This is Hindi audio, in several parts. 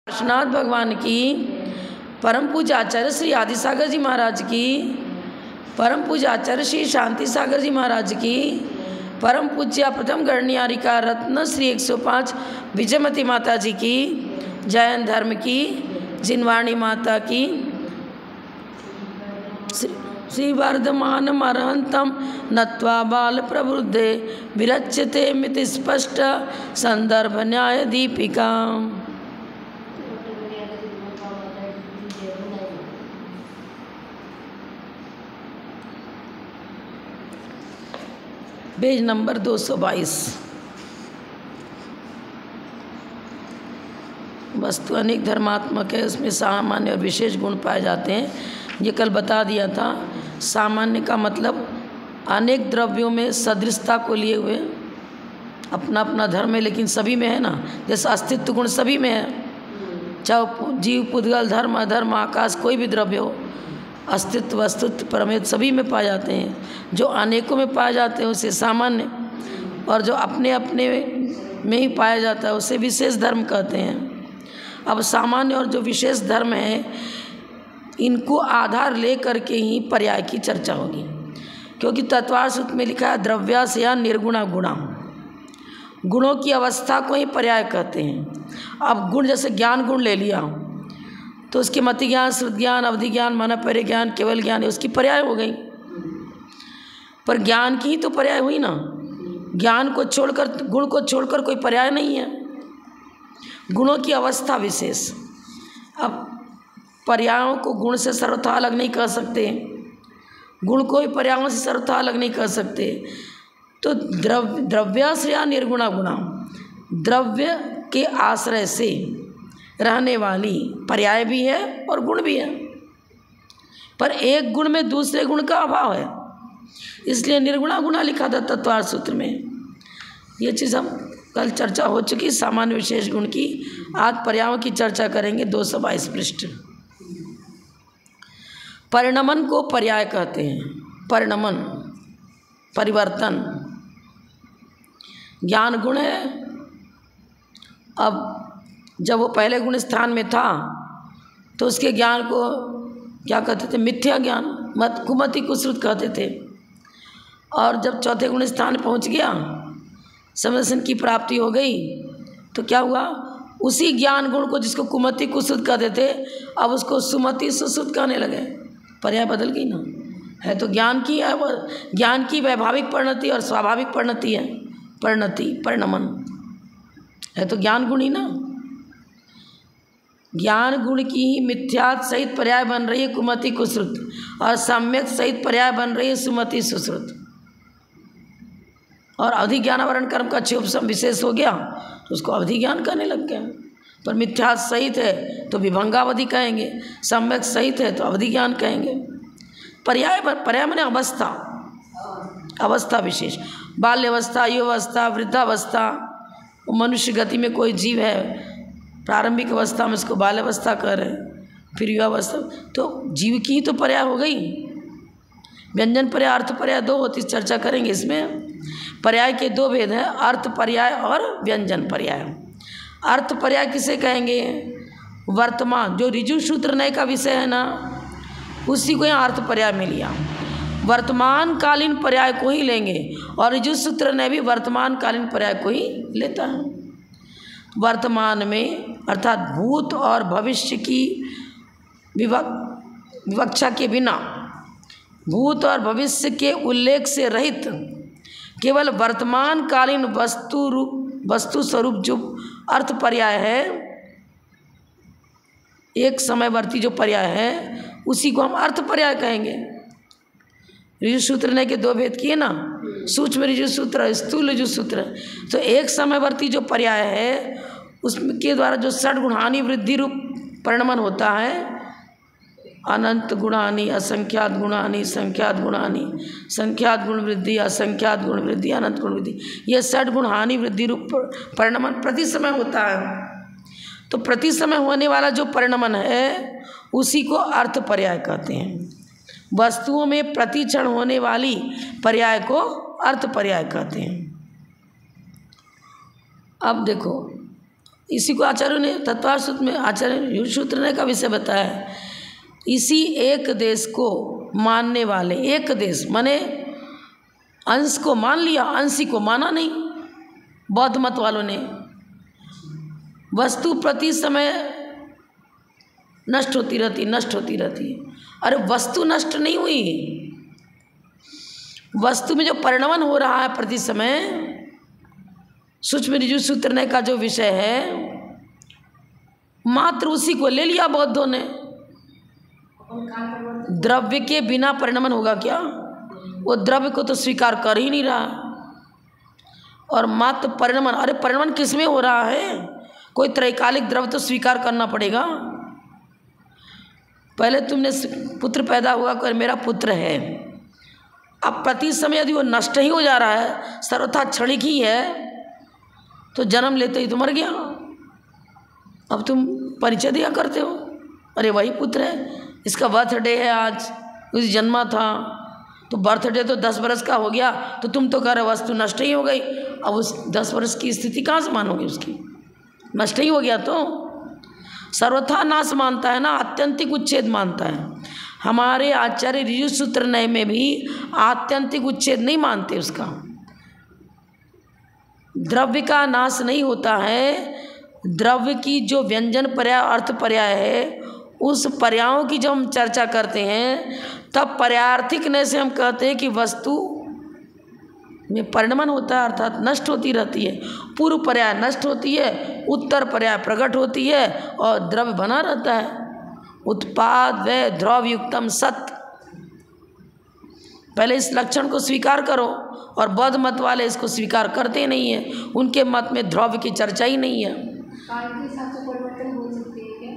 काशीनाथ भगवान की, परम पूज्य आचार्य श्री आदि सागर जी महाराज की, परम पूज्य आचार्य श्री शांति सागर जी महाराज की, परम पूज्य प्रथम गणनियारिका रत्न श्री 105 विजयमती माता जी की, जैन धर्म की, जिनवाणी माता की, श्री वर्धमान मरहंतम नत्वा बाल प्रबुद्धे विरच्यते मिति स्पष्ट संदर्भ न्याय दीपिका। Page number 222। वस्तु अनेक धर्मात्मक है, उसमें सामान्य और विशेष गुण पाए जाते हैं। ये कल बता दिया था। सामान्य का मतलब अनेक द्रव्यों में सदृशता को लिए हुए, अपना अपना धर्म है लेकिन सभी में है ना। जैसे अस्तित्व गुण सभी में है, चाहे जीव पुद्गल धर्म अधर्म आकाश कोई भी द्रव्य हो, अस्तित्व वस्तुत्व परमेत सभी में पाए जाते हैं। जो अनेकों में पाए जाते हैं उसे सामान्य, और जो अपने अपने में ही पाया जाता है उसे विशेष धर्म कहते हैं। अब सामान्य और जो विशेष धर्म है, इनको आधार ले करके ही पर्याय की चर्चा होगी, क्योंकि तत्वार्थ सूत्र में लिखा है द्रव्यास या निर्गुणा गुणा, गुणों की अवस्था को ही पर्याय कहते हैं। अब गुण जैसे ज्ञान गुण ले लिया तो उसके मति ज्ञान, श्रुत ज्ञान, अवधि ज्ञान, मन पर्य ज्ञान, केवल ज्ञान, उसकी पर्याय हो गई। पर ज्ञान की ही तो पर्याय हुई ना। ज्ञान को छोड़कर, गुण को छोड़कर कोई पर्याय नहीं है। गुणों की अवस्था विशेष। अब पर्यायों को गुण से सर्वथा अलग नहीं कर सकते, गुण को ही पर्यायों से सर्वथा अलग नहीं कर सकते। तो द्रव्याश्रया निर्गुणा गुणा, द्रव्य के आश्रय से रहने वाली पर्याय भी है और गुण भी है, पर एक गुण में दूसरे गुण का अभाव है, इसलिए निर्गुणा गुणा लिखा था तत्वार्थ सूत्र में। ये चीज़ हम कल चर्चा हो चुकी सामान्य विशेष गुण की। आज पर्यायों की चर्चा करेंगे। 222 पृष्ठ। परिणमन को पर्याय कहते हैं। परिणमन परिवर्तन ज्ञान गुण है। अब जब वो पहले गुण स्थान में था तो उसके ज्ञान को क्या कहते थे? मिथ्या ज्ञान, कुमति कुश्रुत कहते थे। और जब चौथे गुण स्थान पहुंच गया, समदर्शन की प्राप्ति हो गई, तो क्या हुआ? उसी ज्ञान गुण को जिसको कुमति कुश्रुत कहते थे, अब उसको सुमति सुश्रुत कहने लगे। पर्याय बदल गई ना। है तो ज्ञान की है, ज्ञान की वैभाविक परिणति और स्वाभाविक परिणति है। परिणति परिणमन है तो ज्ञान गुण ही ना। ज्ञान गुण की ही मिथ्यात् सहित पर्याय बन रही है कुमति कुश्रुत, और सम्यक सहित पर्याय बन रही है सुमति सुश्रुत। और अवधि ज्ञानावरण कर्म का क्षोभसम विशेष हो गया तो उसको अवधि ज्ञान कहने लग गया। पर मिथ्यात् सहित है तो विभंगावधि कहेंगे, सम्यक सहित है तो अवधि ज्ञान कहेंगे। पर्याय माने अवस्था, अवस्था विशेष। बाल्यावस्था, युवावस्था, वृद्धावस्था। मनुष्य गति में कोई जीव है, प्रारंभिक अवस्था में इसको बाल्यावस्था कह रहे हैं, फिर युवावस्था, तो जीव की ही तो पर्याय हो गई। व्यंजन पर्याय अर्थ पर्याय दो होती, चर्चा करेंगे इसमें। पर्याय के दो भेद हैं, अर्थ पर्याय और व्यंजन पर्याय। अर्थ पर्याय किसे कहेंगे? वर्तमान, जो ऋजु सूत्र नय का विषय है ना, उसी को यहाँ अर्थ पर्याय में लिया। वर्तमान कालीन पर्याय को ही लेंगे, और ऋजु सूत्र ने भी वर्तमान कालीन पर्याय को ही लेता है। वर्तमान में अर्थात भूत और भविष्य की विवक्षा के बिना, भूत और भविष्य के उल्लेख से रहित, केवल वर्तमान कालीन वस्तु स्वरूप जो अर्थ पर्याय है, एक समयवर्ती जो पर्याय है, उसी को हम अर्थ पर्याय कहेंगे। ऋजु सूत्र ने के दो भेद किए ना, सूक्ष्म ऋजु सूत्र, स्थूल ऋजु सूत्र। तो एक समयवर्ती जो पर्याय है उसके द्वारा जो षड गुणानी वृद्धि रूप परिणमन होता है, अनंत गुणानी, असंख्यात गुणानी, संख्यात गुणानी, संख्यात गुण वृद्धि, असंख्यात गुण वृद्धि, अनंत गुण वृद्धि, ये षड गुणानी वृद्धि रूप परिणमन प्रति समय होता है। तो प्रति समय होने वाला जो परिणमन है उसी को अर्थ पर्याय कहते हैं। वस्तुओं में प्रति क्षण होने वाली पर्याय को अर्थ पर्याय कहते हैं। अब देखो, इसी को आचार्यों ने तत्वार्थ सूत्र में आचार्य युग सूत्र ने का विषय बताया है। इसी एक देश को मानने वाले, एक देश माने अंश को मान लिया, अंशी को माना नहीं। बौद्ध मत वालों ने वस्तु प्रति समय नष्ट होती रहती, नष्ट होती रहती। अरे वस्तु नष्ट नहीं हुई, वस्तु में जो परिणमन हो रहा है प्रति समय, सूक्ष्म ऋजु सूत्र ने का जो विषय है, मात्र उसी को ले लिया बौद्धों ने। द्रव्य के बिना परिणमन होगा क्या? वो द्रव्य को तो स्वीकार कर ही नहीं रहा, और मात्र परिणमन। अरे परिणमन किस में हो रहा है? कोई त्रैकालिक द्रव्य तो स्वीकार करना पड़ेगा। पहले तुमने पुत्र पैदा हुआ, कोई मेरा पुत्र है, अब प्रति समय यदि वो नष्ट ही हो जा रहा है, सर्वथा क्षणिक ही है, तो जन्म लेते ही तो मर गया। अब तुम परिचय दिया करते हो, अरे वही पुत्र है, इसका बर्थडे है आज, उस जन्मा था, तो बर्थडे तो 10 वर्ष का हो गया, तो तुम तो कह रहे वस्तु नष्ट ही हो गई। अब उस 10 वर्ष की स्थिति कहाँ से मानोगे? उसकी नष्ट ही हो गया तो सर्वथा नाश मानता है ना, आत्यंतिक उच्छेद मानता है। हमारे आचार्य ऋजु सूत्र नय में भी आत्यंतिक उच्छेद नहीं मानते उसका। द्रव्य का नाश नहीं होता है, द्रव्य की जो व्यंजन पर्याय अर्थ पर्याय है, उस पर्यायों की जब हम चर्चा करते हैं तब पर्यायार्थिक नय से हम कहते हैं कि वस्तु में परिणमन होता है, अर्थात नष्ट होती रहती है। पूर्व पर्याय नष्ट होती है, उत्तर पर्याय प्रकट होती है, और द्रव्य बना रहता है। उत्पाद व द्रव्युक्तम सत, पहले इस लक्षण को स्वीकार करो। और बौद्ध मत वाले इसको स्वीकार करते नहीं हैं, उनके मत में द्रव्य की चर्चा ही नहीं है। काल के हिसाब से परिवर्तन हो सकते हैं क्या?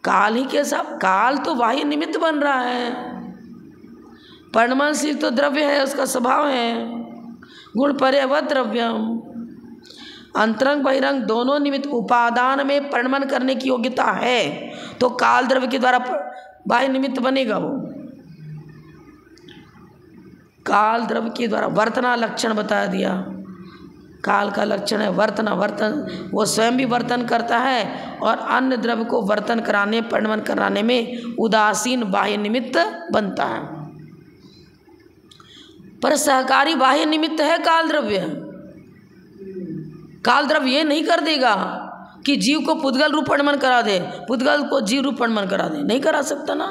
काल ही के साथ, काल तो बाह्य निमित्त बन रहा है, परिणमनशील तो द्रव्य है, उसका स्वभाव है। गुण पर्यवत द्रव्यम, अंतरंग बहिरंग दोनों निमित्त उपादान में परिणमन करने की योग्यता है, तो काल द्रव्य के द्वारा बाह्य निमित्त बनेगा। वो काल द्रव्य के द्वारा वर्तना लक्षण बता दिया। काल का लक्षण है वर्तना, वर्तन, वो स्वयं भी वर्तन करता है और अन्य द्रव्य को वर्तन कराने, परिणमन कराने में उदासीन बाह्य निमित्त बनता है। पर सहकारी बाह्य निमित्त है काल द्रव्य। काल द्रव्य ये नहीं कर देगा कि जीव को पुद्गल रूप परिणमन करा दे, पुद्गल को जीव रूप परिणमन करा दे, नहीं करा सकता ना।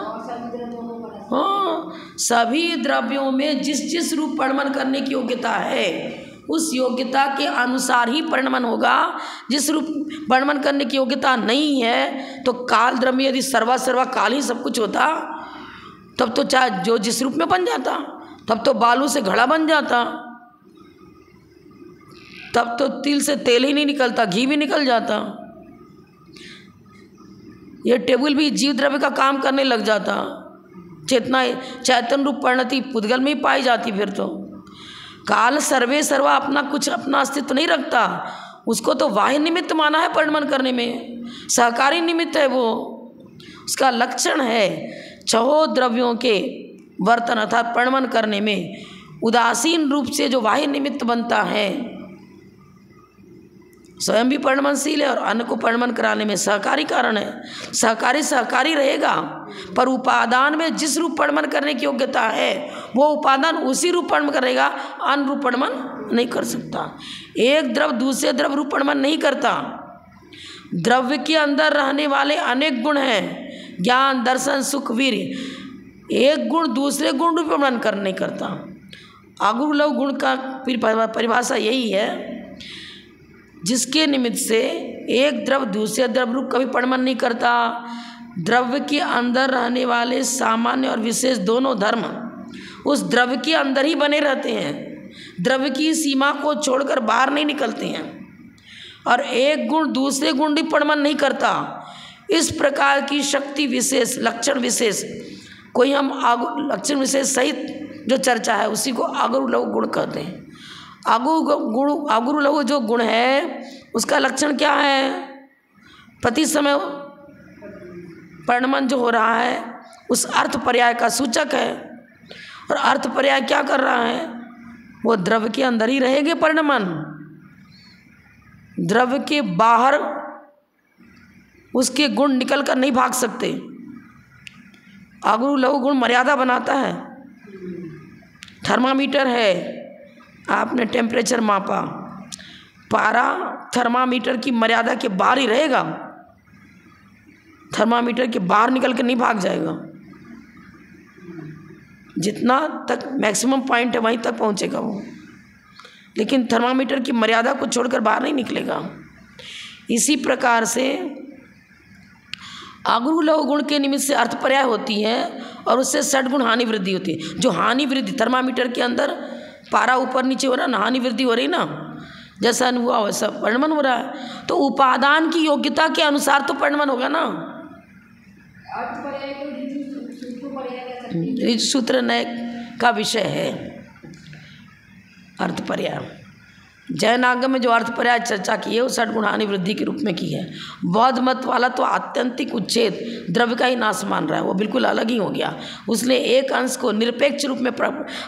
हाँ, सभी द्रव्यों में जिस जिस रूप परिणमन करने की योग्यता है, उस योग्यता के अनुसार ही परिणमन होगा। जिस रूप परिणमन करने की योग्यता नहीं है, तो काल द्रव्य यदि सर्वा काल ही सब कुछ होता, तब तो चाहे जो जिस रूप में बन जाता, तब तो बालू से घड़ा बन जाता, तब तो तिल से तेल ही नहीं निकलता, घी भी निकल जाता, ये टेबल भी जीव द्रव्य का काम करने लग जाता। चेतना चैतन्य रूप परिणति पुद्गल में ही पाई जाती। फिर तो काल सर्वे सर्वा अपना कुछ अपना अस्तित्व नहीं रखता, उसको तो बाह्य निमित्त माना है परिणमन करने में, सहकारी निमित्त है वो। उसका लक्षण है छहो द्रव्यों के वर्तन अर्थात परिणमन करने में उदासीन रूप से जो बाह्य निमित्त बनता है, स्वयं भी परिणमनशील है और अन्य को परिणमन कराने में सहकारी कारण है। सहकारी रहेगा, पर उपादान में जिस रूप परिणमन करने की योग्यता है, वो उपादान उसी रूप परिणमन करेगा, अन्य रूप परिणमन नहीं कर सकता। एक द्रव्य दूसरे द्रव्य रूप परिणमन नहीं करता। द्रव्य के अंदर रहने वाले अनेक गुण हैं, ज्ञान, दर्शन, सुख, वीर्य। एक गुण दूसरे गुण रूप परिणमन कर नहीं करता। आगु लघु गुण का परिभाषा यही है, जिसके निमित्त से एक द्रव्य दूसरे द्रव्य रूप कभी परिणमन नहीं करता। द्रव्य के अंदर रहने वाले सामान्य और विशेष दोनों धर्म उस द्रव्य के अंदर ही बने रहते हैं, द्रव्य की सीमा को छोड़कर बाहर नहीं निकलते हैं, और एक गुण दूसरे गुण भी परिणमन नहीं करता। इस प्रकार की शक्ति विशेष, लक्षण विशेष, कोई हम लक्षण विशेष सहित जो चर्चा है उसी को आगुरु लघु गुण कहते हैं। आगुरु लघु जो गुण है उसका लक्षण क्या है? प्रति समय परिणमन जो हो रहा है उस अर्थ पर्याय का सूचक है, और अर्थ पर्याय क्या कर रहा है? वो द्रव्य के अंदर ही रहेंगे परिणमन, द्रव्य के बाहर उसके गुण निकल कर नहीं भाग सकते। अगुरु लघु गुण मर्यादा बनाता है। थर्मामीटर है, आपने टेम्परेचर मापा, पारा थर्मामीटर की मर्यादा के बाहर ही रहेगा, थर्मामीटर के बाहर निकल कर नहीं भाग जाएगा। जितना तक मैक्सिमम पॉइंट है वहीं तक पहुंचेगा वो, लेकिन थर्मामीटर की मर्यादा को छोड़कर बाहर नहीं निकलेगा। इसी प्रकार से अगुरु लघु गुण के निमित्त से अर्थ पर्याय होती है और उससे षटगुण हानि वृद्धि होती है। जो हानि वृद्धि थर्मामीटर के अंदर पारा ऊपर नीचे हो रहा ना, हानि वृद्धि हो रही ना, जैसा हुआ वैसा परिणमन हो रहा है। तो उपादान की योग्यता के अनुसार तो परिणमन होगा ना। ऋजु सूत्र नय का विषय है अर्थ पर्याय। जैन आगम में जो अर्थ पर्याय चर्चा की है वो षटगुण हानि वृद्धि के रूप में की है। बौद्ध मत वाला तो आत्यंतिक उच्छेद, द्रव्य का ही नाश मान रहा है, वो बिल्कुल अलग ही हो गया। उसने एक अंश को निरपेक्ष रूप में,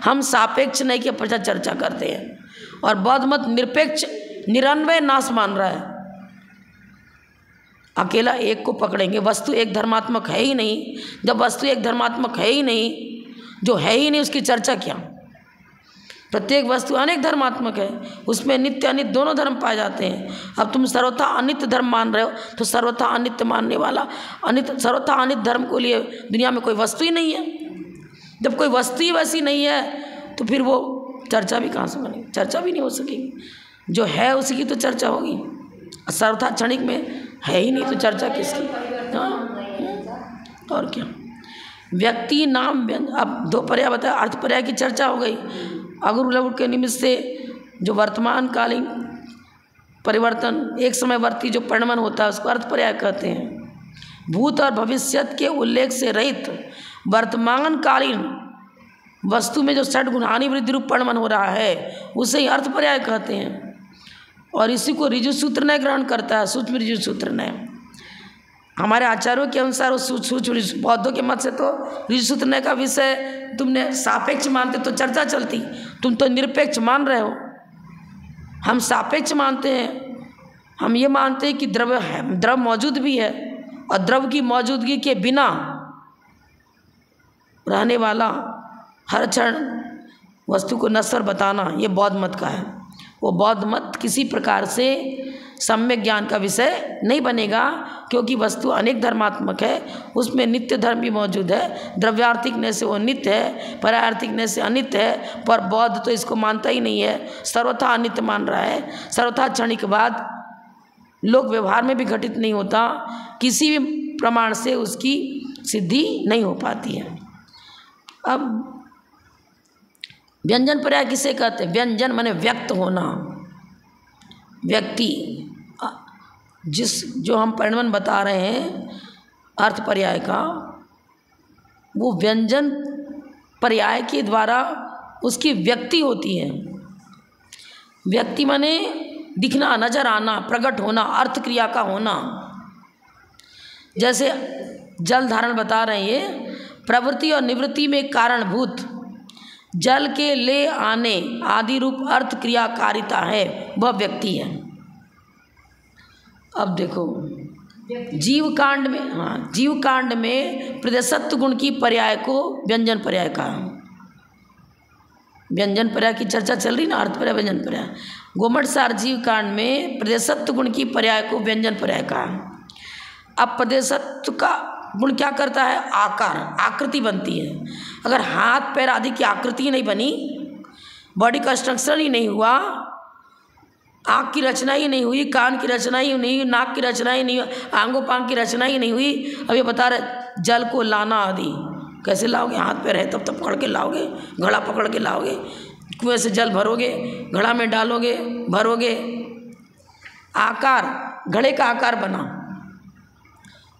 हम सापेक्ष नहीं के पश्चात चर्चा करते हैं, और बौद्ध मत निरपेक्ष निरन्वय नाश मान रहा है। अकेला एक को पकड़ेंगे, वस्तु एक धर्मात्मक है ही नहीं। जब वस्तु एक धर्मात्मक है ही नहीं, जो है ही नहीं उसकी चर्चा क्या। प्रत्येक वस्तु अनेक धर्मात्मक है, उसमें नित्य अनित्य दोनों धर्म पाए जाते हैं। अब तुम सर्वथा अनित्य धर्म मान रहे हो तो सर्वथा अनित्य मानने वाला अनित्य, सर्वथा अनित्य धर्म को लिए दुनिया में कोई वस्तु ही नहीं है। जब कोई वस्तु ही वैसी नहीं है तो फिर वो चर्चा भी कहाँ से बनेगी, चर्चा भी नहीं हो सकेगी। जो है उसी की तो चर्चा होगी, सर्वथा क्षणिक में है ही नहीं तो चर्चा किसकी। हाँ, और क्या। व्यक्ति नाम, अब दो पर्याय बताया, अर्थ पर्याय की चर्चा हो गई। अगुरु लघु के निमित्त से जो वर्तमान कालीन परिवर्तन, एक समयवर्ती जो परिणमन होता है उसको अर्थ पर्याय कहते हैं। भूत और भविष्यत के उल्लेख से रहित वर्तमान कालीन वस्तु में जो षटगुण हानि वृद्धि रूप परिणमन हो रहा है उसे ही अर्थ पर्याय कहते हैं। और इसी को ऋजु सूत्र नय ग्रहण करता है, सूक्ष्म ऋजु सूत्र नय। हमारे आचार्यों के अनुसार उस सूक्ष्म, बौद्धों के मत से तो ऋजु सूत्र नय का विषय तुमने सापेक्ष मानते तो चर्चा चलती, तुम तो निरपेक्ष मान रहे हो। हम सापेक्ष मानते हैं, हम ये मानते हैं कि द्रव्य है, द्रव्य मौजूद भी है और द्रव्य की मौजूदगी के बिना रहने वाला हर क्षण वस्तु को नश्वर बताना ये बौद्ध मत का है। वो बौद्ध मत किसी प्रकार से सम्यक ज्ञान का विषय नहीं बनेगा, क्योंकि वस्तु अनेक धर्मात्मक है, उसमें नित्य धर्म भी मौजूद है। द्रव्यार्थिकने से वो नित्य है, परायार्थिकने से अनित्य है। पर बौद्ध तो इसको मानता ही नहीं है, सर्वथा अनित्य मान रहा है। सर्वथा क्षणिकवाद लोक व्यवहार में भी घटित नहीं होता, किसी भी प्रमाण से उसकी सिद्धि नहीं हो पाती है। अब व्यंजन पर्याय किसे कहते हैं? व्यंजन माने व्यक्त होना, व्यक्ति, जो हम परिणमन बता रहे हैं अर्थ पर्याय का, वो व्यंजन पर्याय के द्वारा उसकी व्यक्ति होती है। व्यक्ति माने दिखना, नजर आना, प्रकट होना, अर्थ क्रिया का होना। जैसे जल धारण बता रहे हैं, ये प्रवृत्ति और निवृत्ति में कारणभूत जल के ले आने आदि रूप अर्थ क्रियाकारिता है, वह व्यक्ति है। अब देखो जीव कांड में, हाँ, जीव कांड में प्रदेशत्व गुण की पर्याय को व्यंजन पर्याय कहा। व्यंजन पर्याय की चर्चा चल रही ना, अर्थ पर्याय व्यंजन पर्याय। गोमटसार जीव कांड में प्रदेशत्व गुण की पर्याय को व्यंजन पर्याय कहा। अब प्रदेशत्व का गुण क्या करता है? आकार, आकृति बनती है। अगर हाथ पैर आदि की आकृति नहीं बनी, बॉडी कंस्ट्रक्शन ही नहीं हुआ, आँख की रचना ही नहीं हुई, कान की रचना ही नहीं हुई, नाक की रचना ही नहीं हुई, आंगों पांग की रचना ही नहीं हुई, अब ये बता रहे जल को लाना आदि कैसे लाओगे? हाथ पैर है तब पकड़ के लाओगे, घड़ा पकड़ के लाओगे, कुएं से जल भरोगे, घड़ा में डालोगे, भरोगे। आकार, घड़े का आकार बना।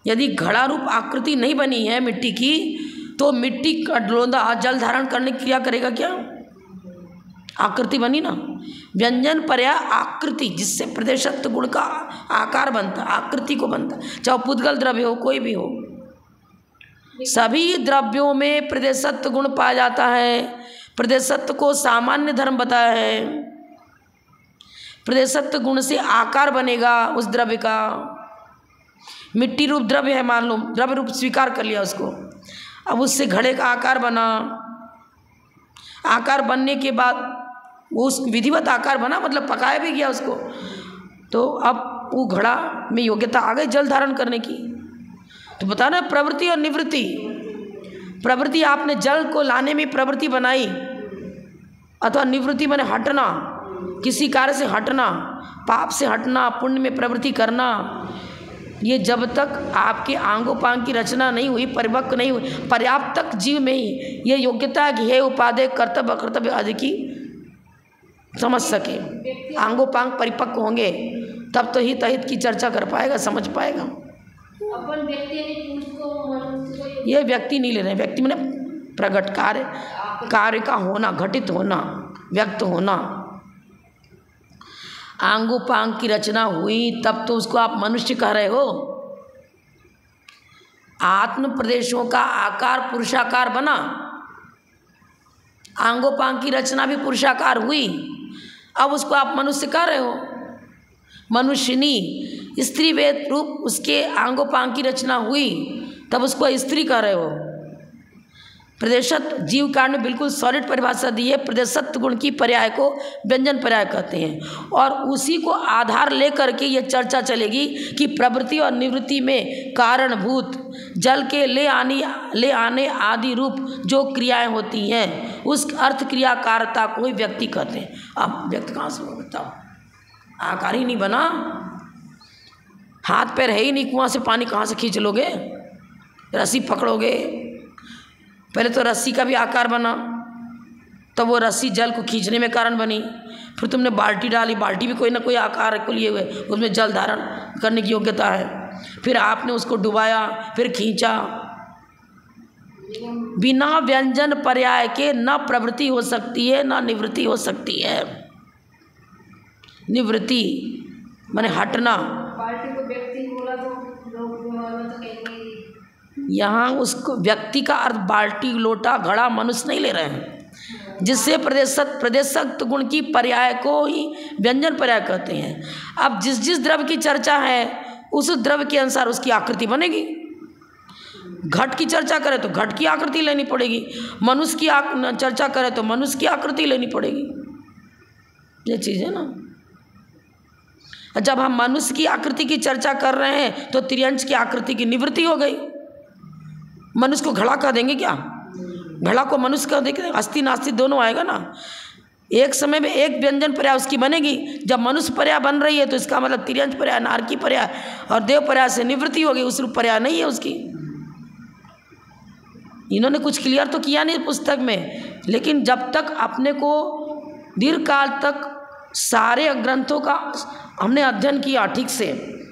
यदि घड़ा रूप आकृति नहीं बनी है मिट्टी की, तो मिट्टी का डलोंदा जल धारण करने की क्रिया करेगा क्या? आकृति बनी ना। व्यंजन पर्याय आकृति, जिससे प्रदेशत्व गुण का आकार बनता, आकृति को बनता, चाहे पुद्गल द्रव्य हो, कोई भी हो। सभी द्रव्यों में प्रदेशत्व गुण पाया जाता है। प्रदेशत्व को सामान्य धर्म बताया है। प्रदेशत्व गुण से आकार बनेगा उस द्रव्य का। मिट्टी रूप द्रव्य है, मान लो द्रव्य रूप स्वीकार कर लिया उसको। अब उससे घड़े का आकार बना, आकार बनने के बाद वो उस विधिवत आकार बना, मतलब पकाया भी गया उसको, तो अब वो घड़ा में योग्यता आ गई जल धारण करने की। तो बताना प्रवृत्ति और निवृत्ति। प्रवृत्ति आपने जल को लाने में प्रवृत्ति बनाई, अथवा निवृत्ति माने हटना, किसी कार्य से हटना, पाप से हटना, पुण्य में प्रवृत्ति करना। ये जब तक आपके आंगोपांग की रचना नहीं हुई, परिपक्व नहीं हुई, पर्याप्त तक जीव में ही ये योग्यता है कि हे उपादेय कर्तव्य अकर्तव्य आदि की समझ सके, आंगोपांग परिपक्व होंगे तब तो हित अहित की चर्चा कर पाएगा, समझ पाएगा। अपन व्यक्ति ये व्यक्ति नहीं ले रहे, व्यक्ति मैंने प्रकट कार्य, कार्य का होना, घटित होना, व्यक्त होना। आंगोपांग की रचना हुई तब तो उसको आप मनुष्य कह रहे हो। आत्म प्रदेशों का आकार पुरुषाकार बना, आंगोपांग की रचना भी पुरुषाकार हुई, अब उसको आप मनुष्य कह रहे हो। मनुष्यनी स्त्री वेद रूप उसके आंगोपांग की रचना हुई, तब उसको स्त्री कह रहे हो। प्रदेशत जीव कांड में बिल्कुल सॉलिड परिभाषा दी है। प्रदेशत्व गुण की पर्याय को व्यंजन पर्याय कहते हैं, और उसी को आधार लेकर के ये चर्चा चलेगी कि प्रवृत्ति और निवृत्ति में कारणभूत जल के ले आने आदि रूप जो क्रियाएं होती हैं, उस अर्थ क्रियाकारता को ही व्यक्ति कहते हैं। अब व्यक्ति कहाँ से हो, बताओ? आकार ही नहीं बना, हाथ पैर है ही नहीं, कुआं से पानी कहाँ से खींच लोगे? रस्सी पकड़ोगे, पहले तो रस्सी का भी आकार बना, तब वो रस्सी जल को खींचने में कारण बनी। फिर तुमने बाल्टी डाली, बाल्टी भी कोई ना कोई आकार को लिए हुए, उसमें जल धारण करने की योग्यता है। फिर आपने उसको डुबाया, फिर खींचा। बिना व्यंजन पर्याय के न प्रवृत्ति हो सकती है न निवृत्ति हो सकती है। निवृत्ति माने हटना। पार्टी को व्यक्ति बोला तो लोग तो कहेंगे, यहाँ उसको व्यक्ति का अर्थ बाल्टी, लोटा, घड़ा, मनुष्य नहीं ले रहे हैं, जिससे प्रदेशक्त गुण की पर्याय को ही व्यंजन पर्याय कहते हैं। अब जिस जिस द्रव्य की चर्चा है उस द्रव्य के अनुसार उसकी आकृति बनेगी। घट की चर्चा करें तो घट की आकृति लेनी पड़ेगी, मनुष्य की चर्चा करें तो मनुष्य की आकृति लेनी पड़ेगी। ये चीज़ है ना। जब हम मनुष्य की आकृति की चर्चा कर रहे हैं तो त्रियंश की आकृति की निवृत्ति हो गई। मनुष्य को घड़ा कह देंगे क्या? घड़ा को मनुष्य कह देंगे? अस्थि नास्ति दोनों आएगा ना। एक समय में एक व्यंजन पर्याय उसकी बनेगी। जब मनुष्य पर्याय बन रही है तो इसका मतलब त्रियंश पर्याय, नारकी पर्याय और देव पर्याय से निवृत्ति होगी, उस रूप पर्याय नहीं है उसकी। इन्होंने कुछ क्लियर तो किया नहीं पुस्तक में, लेकिन जब तक अपने को दीर्घ काल तक सारे ग्रंथों का हमने अध्ययन किया, ठीक से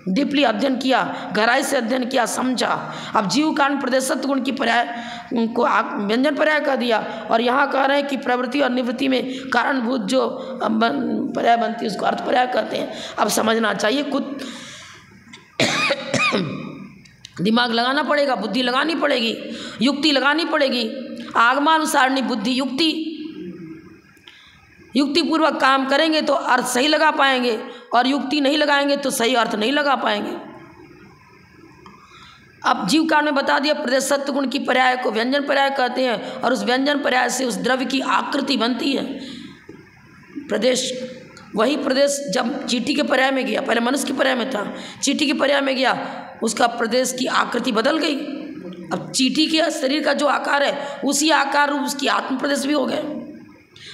डीपली अध्ययन किया, गहराई से अध्ययन किया, समझा। अब जीव कांड प्रदेशत्व गुण की पर्याय को व्यंजन पर्याय कह दिया, और यहाँ कह रहे हैं कि प्रवृत्ति और निवृत्ति में कारणभूत जो पर्याय बनती है उसको अर्थ पर्याय कहते हैं। अब समझना चाहिए, खुद दिमाग लगाना पड़ेगा, बुद्धि लगानी पड़ेगी, युक्ति लगानी पड़ेगी। आगमानुसारणी बुद्धि युक्तिपूर्वक काम करेंगे तो अर्थ सही लगा पाएंगे, और युक्ति नहीं लगाएंगे तो सही अर्थ नहीं लगा पाएंगे। अब जीव कांड में बता दिया प्रदेशत्व गुण की पर्याय को व्यंजन पर्याय कहते हैं, और उस व्यंजन पर्याय से उस द्रव्य की आकृति बनती है। प्रदेश, वही प्रदेश जब चींटी के पर्याय में गया, पहले मनुष्य के पर्याय में था, चींटी के पर्याय में गया, उसका प्रदेश की आकृति बदल गई। अब चींटी के शरीर का जो आकार है उसी आकार रूप उसकी आत्म प्रदेश भी हो गए।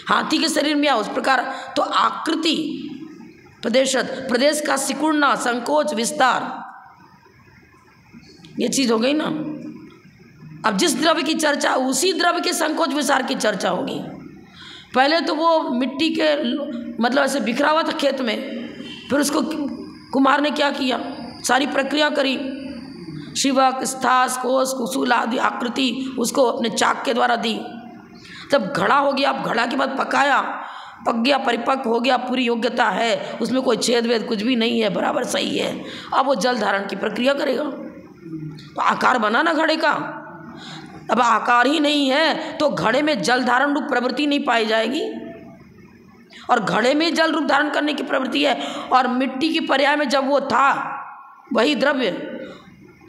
हाथी के शरीर में उस प्रकार तो आकृति प्रदेश का सिकुड़ना, संकोच, विस्तार, ये चीज हो गई ना। अब जिस द्रव्य की चर्चा उसी द्रव्य के संकोच विस्तार की चर्चा होगी। पहले तो वो मिट्टी के मतलब ऐसे बिखरा हुआ था खेत में, फिर उसको कुम्हार ने क्या किया, सारी प्रक्रिया करी, शिवक, स्थास, कोष, कुसूल आदि आकृति उसको अपने चाक के द्वारा दी। तब घड़ा हो गया। अब घड़ा के बाद पकाया, पक गया, परिपक्व हो गया, पूरी योग्यता है, उसमें कोई छेद वेद कुछ भी नहीं है, बराबर सही है। अब वो जल धारण की प्रक्रिया करेगा। तो आकार बना ना घड़े का। अब आकार ही नहीं है तो घड़े में जल धारण रूप प्रवृत्ति नहीं पाई जाएगी, और घड़े में जल रूप धारण करने की प्रवृत्ति है। और मिट्टी की पर्याय में जब वो था वही द्रव्य,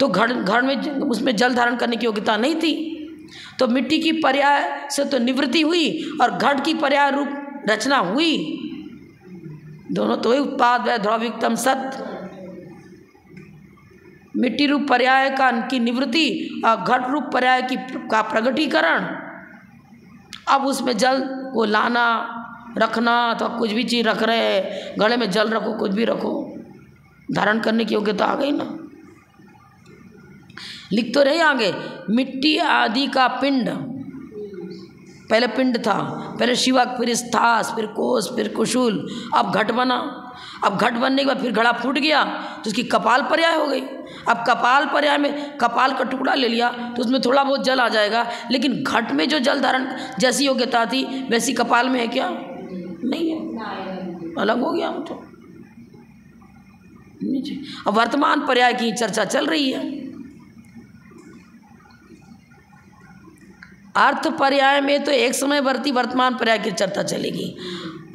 तो घड़ में उसमें जल धारण करने की योग्यता नहीं थी, तो मिट्टी की पर्याय से तो निवृत्ति हुई और घट की पर्याय रूप रचना हुई। दोनों तो ही उत्पाद व द्रव्युक्तम सत, मिट्टी रूप पर्याय की निवृत्ति और घट रूप पर्याय का प्रगटीकरण। अब उसमें जल को लाना रखना, तो कुछ भी चीज़ रख रहे हैं, घड़े में जल रखो, कुछ भी रखो, धारण करने की योग्यता आ गई ना। लिख तो रहे आगे, मिट्टी आदि का पिंड, पहले पिंड था, पहले शिवक, फिर स्थास, फिर कोष, फिर कुशूल, अब घट बना। अब घट बनने के बाद फिर घड़ा फूट गया तो उसकी कपाल पर्याय हो गई। अब कपाल पर्याय में कपाल का टुकड़ा ले लिया तो उसमें थोड़ा बहुत जल आ जाएगा, लेकिन घट में जो जल धारण जैसी योग्यता थी वैसी कपाल में है क्या? नहीं है, अलग हो गया हम तो। अब वर्तमान पर्याय की चर्चा चल रही है। अर्थ पर्याय में तो एक समय वर्तमान पर्याय की चर्चा चलेगी।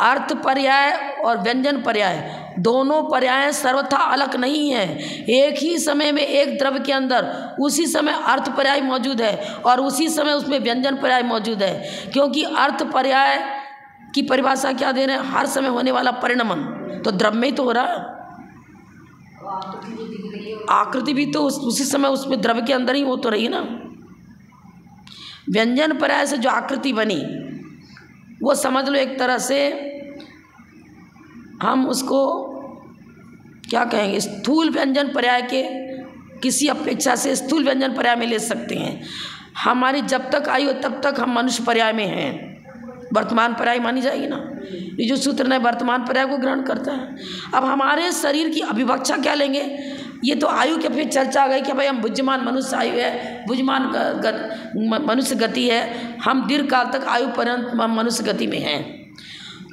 अर्थ पर्याय और व्यंजन पर्याय दोनों पर्याय सर्वथा अलग नहीं है। एक ही समय में एक द्रव्य के अंदर उसी समय अर्थ पर्याय मौजूद है और उसी समय उसमें व्यंजन पर्याय मौजूद है, क्योंकि अर्थ पर्याय की परिभाषा क्या दे रहे हैं? हर समय होने वाला परिणमन, तो द्रव्य में ही तो हो रहा है। आकृति भी तो उसी समय उसमें द्रव्य के अंदर ही हो तो रही ना। व्यंजन पर्याय से जो आकृति बनी वो समझ लो एक तरह से हम उसको क्या कहेंगे, स्थूल व्यंजन पर्याय के किसी अपेक्षा से स्थूल व्यंजन पर्याय में ले सकते हैं। हमारी जब तक आयु तब तक हम मनुष्य पर्याय में हैं, वर्तमान पर्याय मानी जाएगी ना। ये जो सूत्र ने वर्तमान पर्याय को ग्रहण करता है। अब हमारे शरीर की अभिवक्षा क्या लेंगे? ये तो आयु के फिर चर्चा आ गई कि भाई हम बुद्धिमान मनुष्य आयु है, बुद्धिमान मनुष्य गति है, हम दीर्घ काल तक आयु पर्यंत मनुष्य गति में हैं,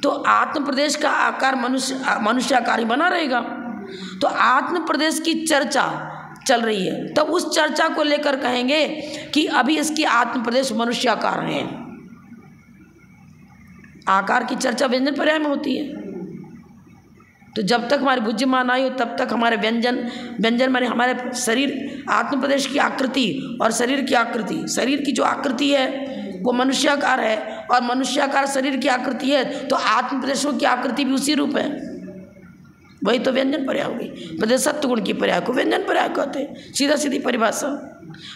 तो आत्म प्रदेश का आकार मनुष्य आकार ही बना रहेगा। तो आत्म प्रदेश की चर्चा चल रही है, तब उस चर्चा को लेकर कहेंगे कि अभी इसकी आत्म प्रदेश मनुष्य आकार है। आकार की चर्चा व्यंजन पर्याय में होती है। तो जब तक हमारी बुद्धिमान आयु तब तक हमारे व्यंजन माने हमारे शरीर आत्म प्रदेश की आकृति और शरीर की आकृति, शरीर की जो आकृति है वो मनुष्याकार है और मनुष्याकार शरीर की आकृति है, तो आत्म प्रदेशों की आकृति भी उसी रूप है। वही तो व्यंजन पर्याय होगी। प्रदेशत्व गुण की पर्याय को व्यंजन पर्याय कहते हैं, सीधा सीधी परिभाषा,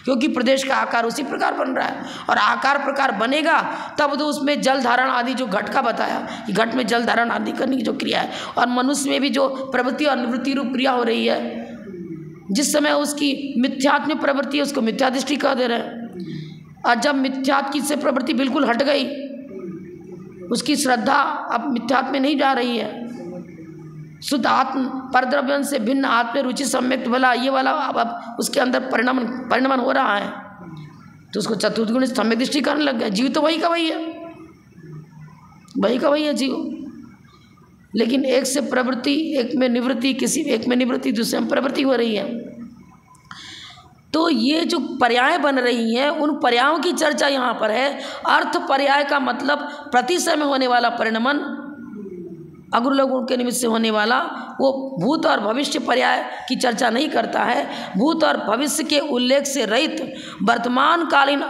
क्योंकि प्रदेश का आकार उसी प्रकार बन रहा है और आकार प्रकार बनेगा तब तो उसमें जल धारण आदि जो घट का बताया कि घट में जल धारण आदि करने की जो क्रिया है, और मनुष्य में भी जो प्रवृत्ति और निवृत्ति रूप क्रिया हो रही है, जिस समय उसकी मिथ्यात्म प्रवृत्ति है उसको मिथ्या दृष्टि कह दे रहे हैं, और जब मिथ्यात्म से प्रवृत्ति बिल्कुल हट गई, उसकी श्रद्धा अब मिथ्यात्म में नहीं जा रही है, शुद्ध आत्म परद्रव्यन से भिन्न आत्म रुचि सम्यक्त वाला ये वाला अब उसके अंदर परिणमन हो रहा है, तो उसको चतुर्थ गुण सम्यक दृष्टि करने लग गया। जीव तो वही का वही है, वही का वही है जीव, लेकिन एक से प्रवृत्ति, एक में निवृत्ति, किसी एक में निवृत्ति दूसरे में प्रवृत्ति हो रही है। तो ये जो पर्याय बन रही हैं उन पर्यायों की चर्चा यहाँ पर है। अर्थ पर्याय का मतलब प्रतिशय में होने वाला परिणमन, अग्रलोक के निमित्त से होने वाला, वो भूत और भविष्य पर्याय की चर्चा नहीं करता है। भूत और भविष्य के उल्लेख से रहित वर्तमान कालीन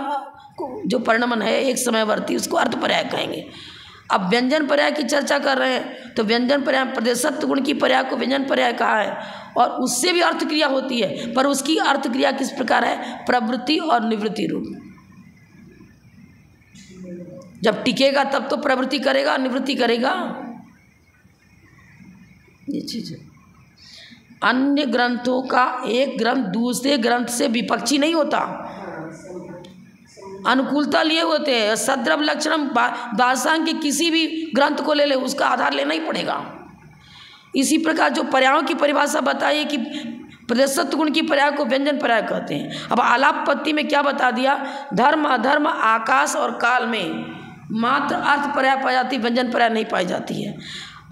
जो परिणमन है एक समयवर्ती, उसको अर्थ पर्याय कहेंगे। अब व्यंजन पर्याय की चर्चा कर रहे हैं तो व्यंजन पर्याय प्रदेशत्व गुण की पर्याय को व्यंजन पर्याय कहा है, और उससे भी अर्थ क्रिया होती है, पर उसकी अर्थ क्रिया किस प्रकार है? प्रवृत्ति और निवृत्ति रूप। जब टिकेगा तब तो प्रवृत्ति करेगा, निवृत्ति करेगा, ये चीज है। अन्य ग्रंथों का एक ग्रंथ दूसरे ग्रंथ से विपक्षी नहीं होता, अनुकूलता लिए होते हैं। सद्रव लक्षणम दार्शनिक के किसी भी ग्रंथ को ले ले, उसका आधार लेना ही पड़ेगा। इसी प्रकार जो पर्यायों की परिभाषा बताई कि प्रदेशत्व गुण की पर्याय को व्यंजन पर्याय कहते हैं। अब आलापपत्ति में क्या बता दिया? धर्म अधर्म आकाश और काल में मात्र अर्थ पर्याय पाई जाती, व्यंजन पर्याय नहीं पाई जाती है।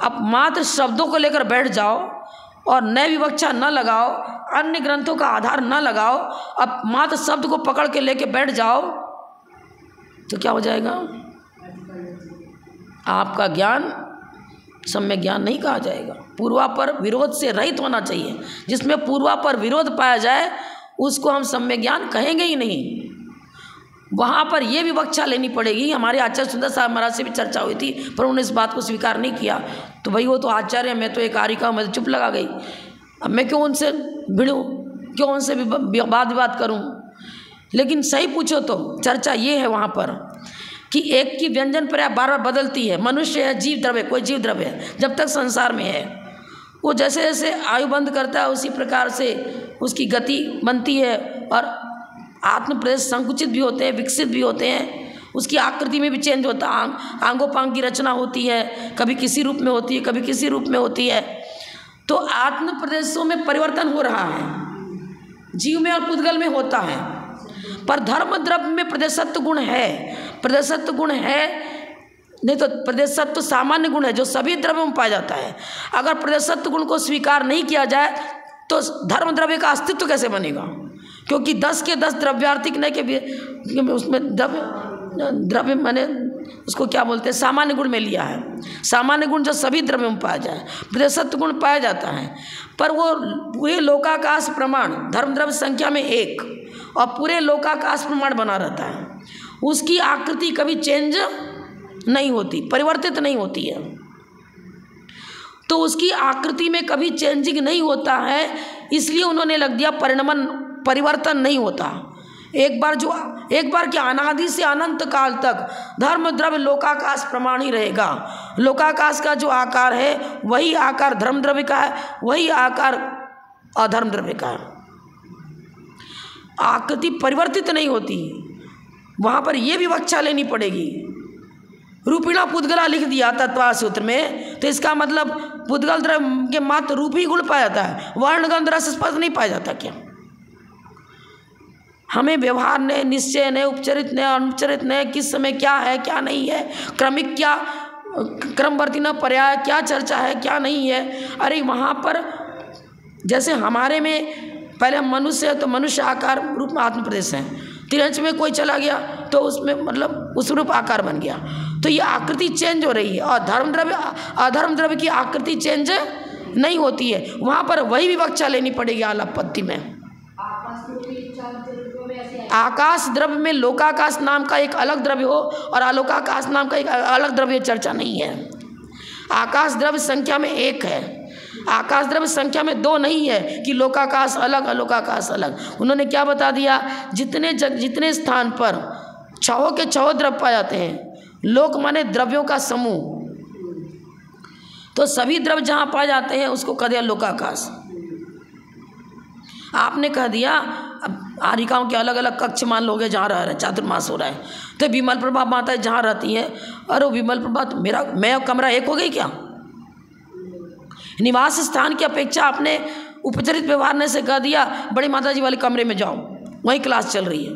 अब मात्र शब्दों को लेकर बैठ जाओ और नए विवक्षा न लगाओ, अन्य ग्रंथों का आधार न लगाओ, अब मात्र शब्द को पकड़ के लेके बैठ जाओ तो क्या हो जाएगा? आपका ज्ञान सम्यक ज्ञान नहीं कहा जाएगा। पूर्वापर विरोध से रहित होना चाहिए। जिसमें पूर्वापर विरोध पाया जाए उसको हम सम्यक ज्ञान कहेंगे ही नहीं। वहाँ पर यह विवक्षा लेनी पड़ेगी। हमारे आचार्य सुंदर साहब महाराज से भी चर्चा हुई थी, पर उन्होंने इस बात को स्वीकार नहीं किया। तो भाई वो तो आचार्य, मैं तो एक आरिका हूँ, मैं तो चुप लगा गई। अब मैं क्यों उनसे भिड़ूँ, क्यों उनसे वाद विवाद करूँ। लेकिन सही पूछो तो चर्चा ये है वहाँ पर कि एक की व्यंजन पर्याय बार बार बदलती है। मनुष्य है, जीव द्रव्य, कोई जीव द्रव्य है जब तक संसार में है, वो जैसे जैसे आयु बंद करता है उसी प्रकार से उसकी गति बनती है। और आत्म प्रदेश संकुचित भी होते हैं, विकसित भी होते हैं, उसकी आकृति में भी चेंज होता है, आंगोपांग की रचना होती है, कभी किसी रूप में होती है, कभी किसी रूप में होती है। तो आत्म प्रदेशों में परिवर्तन हो रहा है, जीव में और पुद्गल में होता है। पर धर्म द्रव्य में प्रदेशत्व गुण है, प्रदेशत्व गुण है, नहीं तो प्रदेशत्व सामान्य गुण है जो सभी द्रव्यों में पाया जाता है। अगर प्रदेशत्व गुण को स्वीकार नहीं किया जाए तो धर्म द्रव्य का अस्तित्व कैसे बनेगा? क्योंकि 10 के 10 द्रव्यार्थिक नहीं के उसमें द्रव्य मैंने उसको क्या बोलते हैं, सामान्य गुण में लिया है। सामान्य गुण जो सभी द्रव्यों में पाया जाए, प्रदेशत्व गुण पाया जाता है। पर वो पूरे लोकाकाश प्रमाण धर्म द्रव्य संख्या में 1 और पूरे लोकाकाश प्रमाण बना रहता है। उसकी आकृति कभी चेंज नहीं होती, परिवर्तित नहीं होती है। तो उसकी आकृति में कभी चेंजिंग नहीं होता है, इसलिए उन्होंने लग दिया परिवर्तन नहीं होता। एक बार क्या, अनादि से अनंत काल तक धर्म द्रव्य लोकाकाश प्रमाण ही रहेगा। लोकाकाश का जो आकार है वही आकार धर्म द्रव्य का है, वही आकार अधर्म द्रव्य का है। आकृति परिवर्तित नहीं होती। वहाँ पर यह विवक्षा लेनी पड़ेगी। रूपिणा पुद्गला लिख दिया तत्वा सूत्र में, तो इसका मतलब पुद्गल द्रव्य के मात्र रूप ही गुण पाया जाता है, वर्ण गंध रस स्पर्श नहीं पाया जाता क्या? हमें व्यवहार ने, निश्चय ने, उपचरित ने, अनुपचरित ने, किस समय क्या है क्या नहीं है, क्रमिक क्या, क्रमवर्ती न पर्याय क्या चर्चा है क्या नहीं है। अरे वहाँ पर जैसे हमारे में पहले हम मनुष्य है तो मनुष्य आकार रूप में आत्म प्रदेश है, तिरंच में कोई चला गया तो उसमें मतलब उस रूप आकार बन गया। तो ये आकृति चेंज हो रही है और धर्म द्रव्य अधर्म द्रव्य की आकृति चेंज नहीं होती है। वहाँ पर वही विवक्षा लेनी पड़ेगी आलापत्ति में। आकाश द्रव्य में लोकाकाश नाम का एक अलग द्रव्य हो और आलोकाकाश नाम का एक अलग द्रव्य चर्चा नहीं है। आकाश द्रव्य संख्या में 1 है, आकाश द्रव्य संख्या में 2 नहीं है कि लोकाकाश अलग अलोकाकाश अलग। उन्होंने क्या बता दिया, जितने स्थान पर 6 के 6 द्रव्य पाए जाते हैं, लोक माने द्रव्यों का समूह, तो सभी द्रव्य जहाँ पाए जाते हैं उसको कह दिया लोकाकाश। आपने कह दिया अब आरिकाओं के अलग अलग कक्ष मान लोगे जहाँ रह रहे हैं, चातुर्मास हो रहा है, तो विमल प्रभा माता जहाँ रहती है, और वो विमल प्रभा तो मैं कमरा एक हो गई क्या? निवास स्थान की अपेक्षा आपने उपचरित व्यवहार ने से कह दिया बड़ी माता जी वाले कमरे में जाओ, वहीं क्लास चल रही है।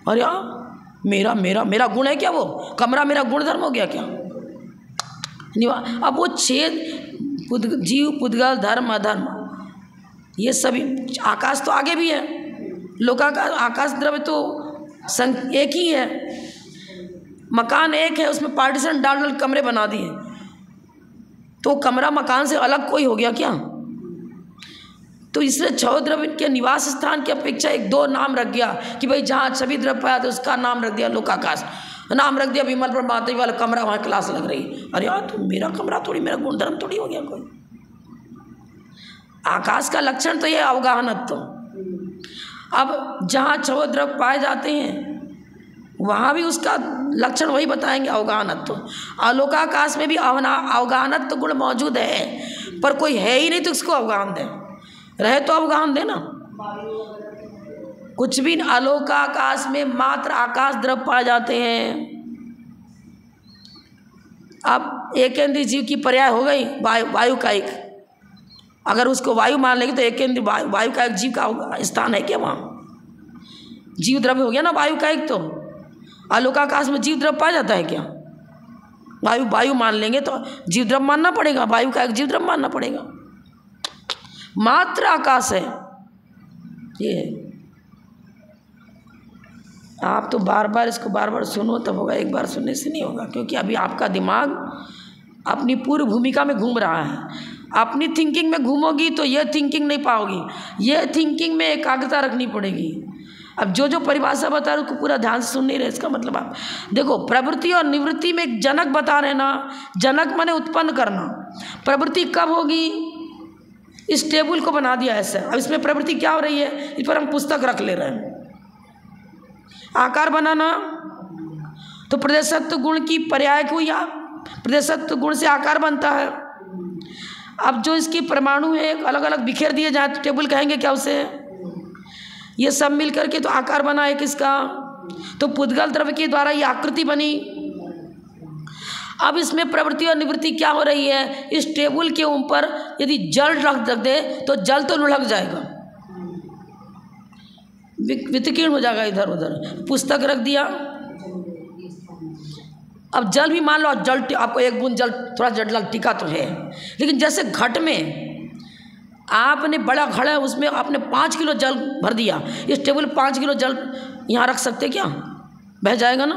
और यार मेरा गुण है क्या? वो कमरा मेरा गुण धर्म हो गया क्या? अब वो 6 जीव पुद्गल धर्म अधर्म ये सभी, आकाश तो आगे भी है, लोकाकाश आकाश द्रव्य तो एक ही है, मकान एक है, उसमें पार्टीशन डाल कमरे बना दिए, तो कमरा मकान से अलग कोई हो गया क्या? तो इसलिए 6 द्रव्य के निवास स्थान की अपेक्षा 1-2 नाम रख गया कि भाई जहाँ सभी द्रव्य पाया तो उसका नाम रख दिया लोकाकाश, नाम रख दिया विमल पर माता वाला कमरा, वहाँ क्लास लग रही। अरे यार तो मेरा कमरा थोड़ी, मेरा गुणधर्म थोड़ी हो गया कोई। आकाश का लक्षण तो ये अवगाहनत्व। अब जहाँ 6 द्रव्य पाए जाते हैं वहाँ भी उसका लक्षण वही बताएंगे, अवगाहनत्व। आलोकाकाश में भी अवगाहनत्व गुण मौजूद है, पर कोई है ही नहीं तो उसको अवगाहन दे, रहे तो अवगाहन दे ना। कुछ भी आलोकाकाश में मात्र आकाश द्रव्य पाए जाते हैं। अब एकेंद्रीय जीव की पर्याय हो गई वायु का एक, अगर उसको वायु मान लेंगे तो एकेंद्रीय वायु का एक जीव का स्थान है क्या? वहाँ जीव द्रव्य हो गया ना वायु का एक। तो आलोकाकाश में जीव द्रव्य पाया जाता है क्या? वायु मान लेंगे तो जीव द्रव्य मानना पड़ेगा, वायु का एक जीव द्रव्य मानना पड़ेगा। मात्र आकाश है ये। आप तो बार बार सुनो तब होगा, एक बार सुनने से नहीं होगा, क्योंकि अभी आपका दिमाग अपनी पूर्व भूमिका में घूम रहा है। अपनी थिंकिंग में घूमोगी तो ये थिंकिंग नहीं पाओगी, ये थिंकिंग में एकाग्रता रखनी पड़ेगी। अब जो परिभाषा बता रहे उसको पूरा ध्यान से सुन नहीं रहे, इसका मतलब आप देखो प्रवृत्ति और निवृत्ति में एक जनक बता रहे ना, जनक माने उत्पन्न करना। प्रवृत्ति कब होगी, इस टेबल को बना दिया ऐसे। अब इसमें प्रवृत्ति क्या हो रही है, इस पर हम पुस्तक रख ले रहे हैं। आकार बनाना तो प्रदेशत्व गुण की पर्याय को, या प्रदेशत्व गुण से आकार बनता है। अब जो इसकी परमाणु है अलग अलग बिखेर दिए जाए तो टेबल कहेंगे क्या उसे, ये सब मिल करके तो आकार बना एक इसका, तो पुद्गल द्रव्य के द्वारा ये आकृति बनी। अब इसमें प्रवृत्ति और निवृत्ति क्या हो रही है, इस टेबल के ऊपर यदि जल रख दे तो जल तो लुढ़क जाएगा, विकीर्ण हो जाएगा इधर उधर। पुस्तक रख दिया, अब जल भी मान लो, जल आपको एक बूंद जल थोड़ा जल टिका तो है, लेकिन जैसे घट में आपने बड़ा घड़ा है उसमें आपने 5 किलो जल भर दिया, इस टेबल 5 किलो जल यहाँ रख सकते क्या, बह जाएगा ना।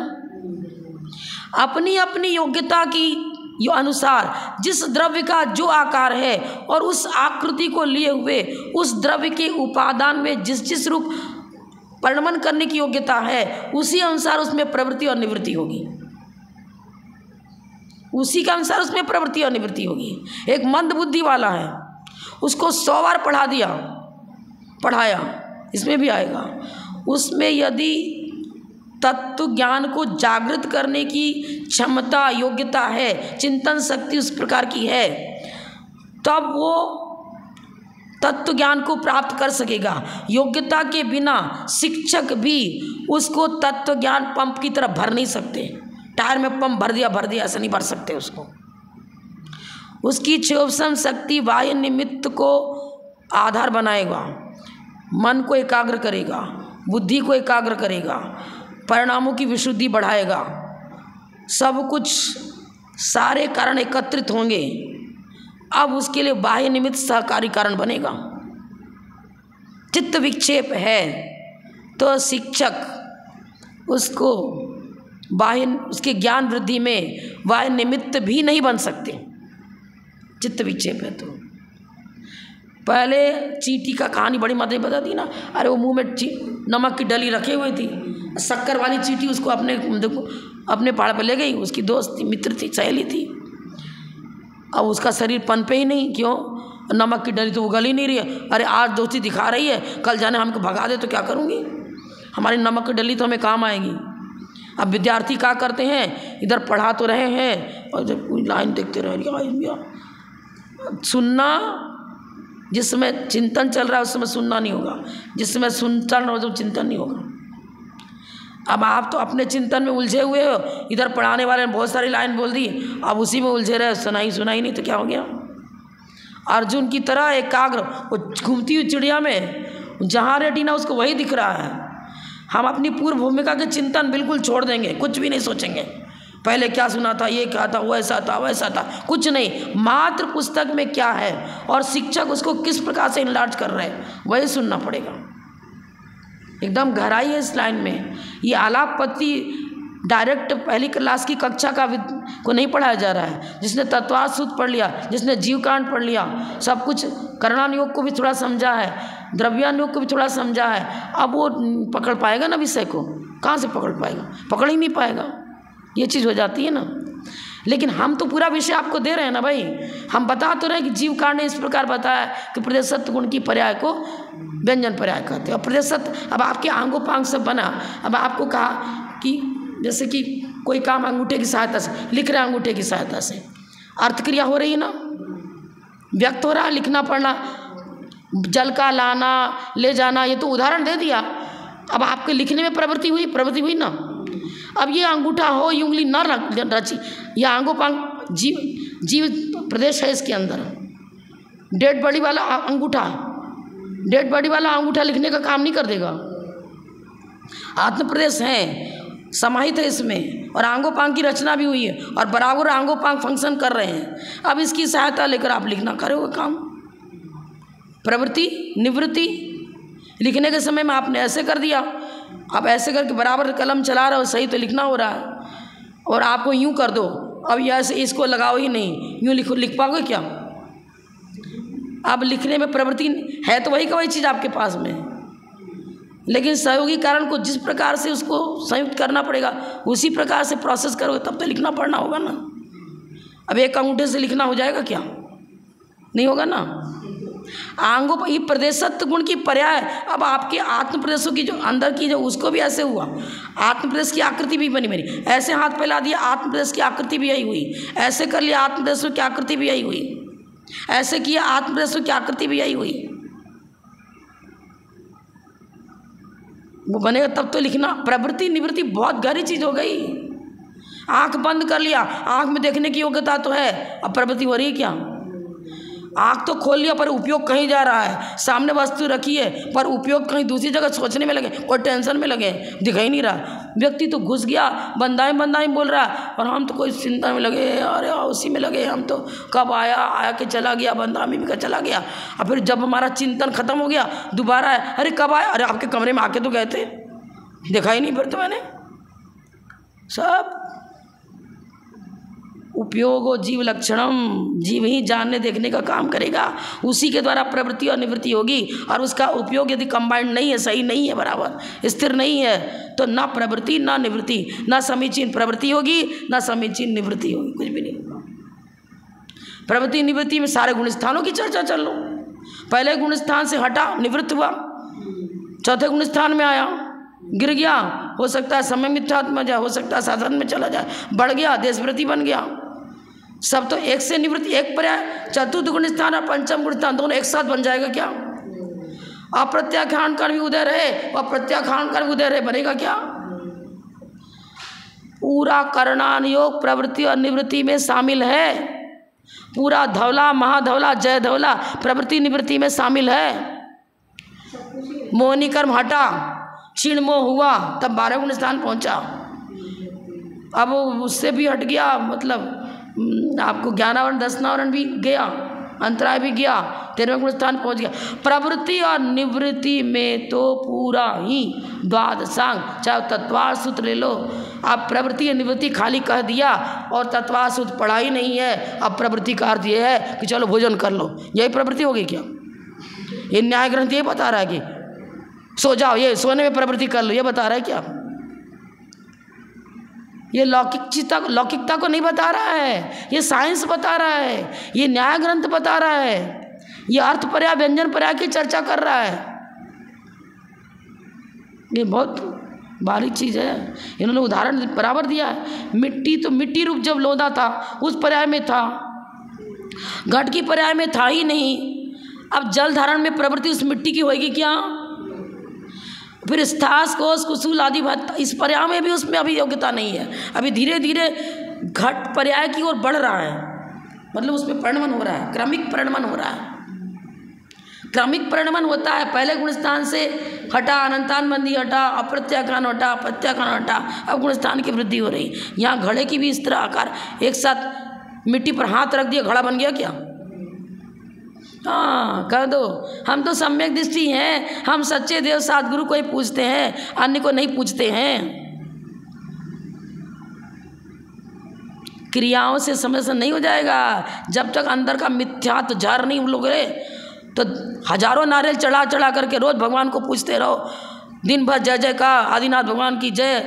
अपनी अपनी योग्यता की अनुसार जिस द्रव्य का जो आकार है और उस आकृति को लिए हुए उस द्रव्य के उपादान में जिस जिस रूप परिणमन करने की योग्यता है उसी अनुसार उसमें प्रवृत्ति और निवृत्ति होगी, उसी के अनुसार उसमें प्रवृत्ति और निवृत्ति होगी। एक मंद बुद्धि वाला है, उसको 100 बार पढ़ाया, इसमें भी आएगा। उसमें यदि तत्व ज्ञान को जागृत करने की क्षमता योग्यता है, चिंतन शक्ति उस प्रकार की है, तब वो तत्व ज्ञान को प्राप्त कर सकेगा। योग्यता के बिना शिक्षक भी उसको तत्व ज्ञान पंप की तरह भर नहीं सकते। टायर में पंप भर दिया ऐसा नहीं भर सकते उसको। उसकी चौसम शक्ति बाह्य निमित्त को आधार बनाएगा, मन को एकाग्र करेगा, बुद्धि को एकाग्र करेगा, परिणामों की विशुद्धि बढ़ाएगा। सब कुछ सारे कारण एकत्रित होंगे, अब उसके लिए बाह्य निमित्त सहकारी कारण बनेगा। चित्त विक्षेप है तो शिक्षक उसको बाह्य उसके ज्ञान वृद्धि में बाह्य निमित्त भी नहीं बन सकते। चित्त विक्षेप है तो पहले चींटी का कहानी बड़ी मात्रा में बता दी ना। अरे वो मुंह में नमक की डली रखे हुई थी, शक्कर वाली चींटी उसको अपने पहाड़ पर ले गई। उसकी दोस्त थी, मित्र थी, सहेली थी। अब उसका शरीर पनपे ही नहीं, क्यों, नमक की डली तो उगल ही नहीं रही है। अरे आज दोस्ती दिखा रही है, कल जाने हमको भगा दे तो क्या करूँगी, हमारी नमक की डली तो हमें काम आएगी। अब विद्यार्थी क्या करते हैं, इधर पढ़ा तो रहे हैं और जब कोई लाइन देखते रहे, सुनना जिस समय चिंतन चल रहा है उस समय सुनना नहीं होगा, जिस समय सुनता हो तो चिंतन नहीं होगा। अब आप तो अपने चिंतन में उलझे हुए हो, इधर पढ़ाने वाले ने बहुत सारी लाइन बोल दी, अब उसी में उलझे रहे, सुनाई नहीं तो क्या हो गया। अर्जुन की तरह एकाग्र, वो घूमती हुई चिड़िया में जहाँ रेटिना उसको वही दिख रहा है। हम अपनी पूर्व भूमिका के चिंतन बिल्कुल छोड़ देंगे, कुछ भी नहीं सोचेंगे, पहले क्या सुना था, ये क्या था, वैसा था, कुछ नहीं। मात्र पुस्तक में क्या है और शिक्षक उसको किस प्रकार से इनलार्ज कर रहे हैं वही सुनना पड़ेगा। एकदम गहराई है इस लाइन में। ये आलाप पत्ती डायरेक्ट पहली क्लास की कक्षा को नहीं पढ़ाया जा रहा है। जिसने तत्वार्थ सूत्र पढ़ लिया, जिसने जीवकांड पढ़ लिया, सब कुछ करणानुयोग को भी थोड़ा समझा है, द्रव्यानुयोग को भी थोड़ा समझा है, अब वो पकड़ पाएगा ना विषय को, कहाँ से पकड़ पाएगा, पकड़ ही नहीं पाएगा। ये चीज़ हो जाती है ना। लेकिन हम तो पूरा विषय आपको दे रहे हैं ना भाई, हम बता तो रहे हैं कि जीव कांड ने इस प्रकार बताया कि प्रदेशत्व गुण की पर्याय को व्यंजन पर्याय कहते हैं। और प्रदेशत्व, अब आपके आंगोपांग सब बना। अब आपको कहा कि जैसे कि कोई काम अंगूठे की सहायता से लिख रहे हैं, अंगूठे की सहायता से अर्थ क्रिया हो रही है ना, व्यक्त हो रहा है, लिखना पढ़ना, जल का लाना ले जाना, ये तो उदाहरण दे दिया। अब आपके लिखने में प्रवृत्ति हुई ना। अब ये अंगूठा हो, ये उंगली न रची, यह आंगोपांग जीव प्रदेश है, इसके अंदर डेड बॉडी वाला अंगूठा लिखने का काम नहीं कर देगा। आत्म प्रदेश है, समाहित है इसमें, और आंगोपांग की रचना भी हुई है और बराबर आंगोपांग फंक्शन कर रहे हैं। अब इसकी सहायता लेकर आप लिखना करोगे काम। प्रवृत्ति निवृत्ति, लिखने के समय में आपने ऐसे कर दिया, आप ऐसे करके बराबर कलम चला रहे हो, सही तो लिखना हो रहा है, और आपको यूं कर दो, अब ऐसे इसको लगाओ ही नहीं, यूं लिख पाओगे क्या, अब लिखने में प्रवृत्ति है तो वही का वही चीज़ आपके पास में, लेकिन सहयोगी कारण को जिस प्रकार से उसको संयुक्त करना पड़ेगा उसी प्रकार से प्रोसेस करोगे तब तो लिखना पढ़ना होगा ना। अब एक अंगूठे से लिखना हो जाएगा क्या? नहीं होगा ना। आंगों पर ये प्रदेशत्व गुण की पर्याय। अब आपके आत्म प्रदेशों की जो अंदर की जो उसको भी ऐसे हुआ, आत्म प्रदेश की आकृति भी बनी मेरी, ऐसे हाथ फैला दिया आत्म प्रदेश की आकृति भी यही हुई, ऐसे कर लिया आत्म प्रदेशों की आकृति भी यही हुई, ऐसे किया आत्म प्रदेशों की आकृति भी यही हुई। वो बनेगा तब तो लिखना। प्रवृत्ति निवृत्ति बहुत गहरी चीज हो गई। आंख बंद कर लिया, आंख में देखने की योग्यता तो है, अब प्रवृत्ति हो रही है क्या? आंख तो खोल लिया पर उपयोग कहीं जा रहा है, सामने वस्तु रखी है पर उपयोग कहीं दूसरी जगह सोचने में लगे, कोई टेंशन में लगे, दिखाई नहीं रहा। व्यक्ति तो घुस गया, बंदाई बंदाई बोल रहा है और हम तो कोई चिंता में लगे, अरे उसी में लगे, हम तो कब आया के चला गया, बंदामी में चला गया। और फिर जब हमारा चिंतन खत्म हो गया दोबारा है, अरे कब आया, अरे आपके कमरे में आके तो गए थे, दिखाई नहीं फिर तो मैंने। सब उपयोग जीव लक्षणम, जीव ही जानने देखने का काम करेगा, उसी के द्वारा प्रवृत्ति और निवृत्ति होगी। और उसका उपयोग यदि कंबाइंड नहीं है, सही नहीं है, बराबर स्थिर नहीं है, तो ना प्रवृत्ति ना निवृत्ति, ना समीचीन प्रवृत्ति होगी ना समीचीन निवृत्ति होगी, कुछ भी नहीं होगा। प्रवृत्ति निवृत्ति में सारे गुण स्थानों की चर्चा चल लो। पहले गुण स्थान से हटा, निवृत्त हुआ, चौथे गुण स्थान में आया, गिर गया, हो सकता है समय मिथ्यात्व में जाए, हो सकता है साधन में चला जाए, बढ़ गया, देशवृत्ति बन गया। सब तो एक से निवृत्ति, एक पर्याय, चतुर्थ गुण स्थान और पंचम गुण स्थान दोनों एक साथ बन जाएगा क्या? अप्रत्याख्यान कर भी उदय रहे और प्रत्याख्यान कर भी उदय रहे, बनेगा क्या? पूरा करणानुयोग प्रवृत्ति और निवृत्ति में शामिल है। पूरा धवला महाधवला जय धवला प्रवृत्ति निवृत्ति में शामिल है। मोहनी कर्म हटा, क्षीण मोह हुआ, तब 12 गुण स्थान पहुंचा। अब उससे भी हट गया, मतलब आपको ज्ञानावरण दर्शनावरण भी गया, अंतराय भी गया, 13वें गुण स्थान पहुंच गया। प्रवृत्ति और निवृत्ति में तो पूरा ही द्वादशांग, चाहे तत्वार सूत्र ले लो। आप प्रवृत्ति और निवृत्ति खाली कह दिया और तत्वार सूत्र पढ़ा ही नहीं है। अब प्रवृत्ति का अर्थ ये है कि चलो भोजन कर लो, यही प्रवृत्ति होगी क्या? ये न्याय ग्रंथ ये बता रहा है कि सो जाओ, ये सोने में प्रवृत्ति कर लो, ये बता रहा है क्या? ये लौकिकता को नहीं बता रहा है, ये साइंस बता रहा है, ये न्याय ग्रंथ बता रहा है, ये अर्थ पर्याय व्यंजन पर्याय की चर्चा कर रहा है। ये बहुत बारीक चीज़ है। इन्होंने उदाहरण बराबर दिया है। मिट्टी तो मिट्टी रूप जब लोदा था उस पर्याय में था, घट की पर्याय में था ही नहीं। अब जल धारण में प्रवृत्ति उस मिट्टी की होगी क्या? फिर स्थास कोष कुसूल आदि इस पर्याय में भी उसमें अभी योग्यता नहीं है। अभी धीरे धीरे घट पर्याय की ओर बढ़ रहा है, मतलब उसमें परिणमन हो रहा है, क्रमिक परिणमन हो रहा है। क्रमिक परिणमन होता है, पहले गुण स्थान से हटा, अनंतान बंदी हटा, अप्रत्याख्यान हटा, प्रत्याख्यान हटा, अब गुण स्थान की वृद्धि हो रही। यहाँ घड़े की भी इस तरह आकार, एक साथ मिट्टी पर हाथ रख दिया, घड़ा बन गया क्या? हाँ, कह दो हम तो सम्यक दृष्टि हैं, हम सच्चे देव सद्गुरु को ही पूछते हैं, अन्य को नहीं पूछते हैं। क्रियाओं से समस्या नहीं हो जाएगा जब तक अंदर का मिथ्यात्व झार नहीं उलोगे। तो हजारों नारियल चढ़ा चढ़ा करके रोज भगवान को पूछते रहो, दिन भर जय जय का, आदिनाथ भगवान की जय,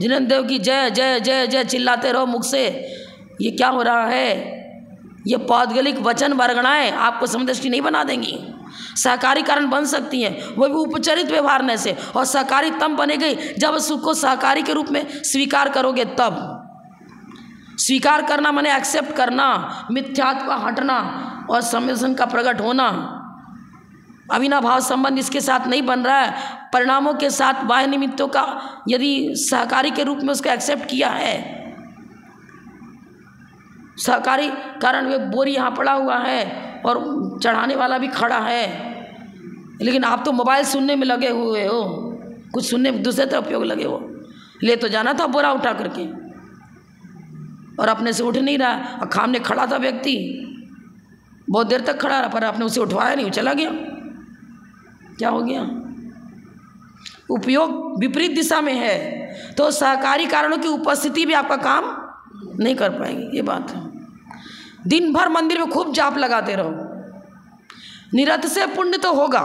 जिनेन्द्र देव की जय जय जय जय चिल्लाते रहो मुख से। ये क्या हो रहा है? ये पौद्गलिक वचन वर्गणाएं आपको समदृष्टि नहीं बना देंगी। सहकारी कारण बन सकती हैं, वो भी उपचरित व्यवहारने से, और सहकारी तब बनेगी जब उसको सहकारी के रूप में स्वीकार करोगे। तब स्वीकार करना माने एक्सेप्ट करना, मिथ्यात्व का हटना और संवेदन का प्रकट होना। अविनाभाव संबंध इसके साथ नहीं बन रहा है, परिणामों के साथ बाह्य निमित्तों का यदि सहकारी के रूप में उसको एक्सेप्ट किया है। सहकारी कारण वे बोरी यहाँ पड़ा हुआ है और चढ़ाने वाला भी खड़ा है, लेकिन आप तो मोबाइल सुनने में लगे हुए हो, कुछ सुनने में दूसरे तरफ उपयोग लगे हो। ले तो जाना था बोरा उठा करके और अपने से उठ नहीं रहा, और खामने खड़ा था व्यक्ति, बहुत देर तक खड़ा रहा पर आपने उसे उठवाया नहीं, वो चला गया। क्या हो गया? उपयोग विपरीत दिशा में है, तो सहकारी कारणों की उपस्थिति भी आपका काम नहीं कर पाएंगे। ये बात है। दिन भर मंदिर में खूब जाप लगाते रहो, निरतिशय पुण्य तो होगा,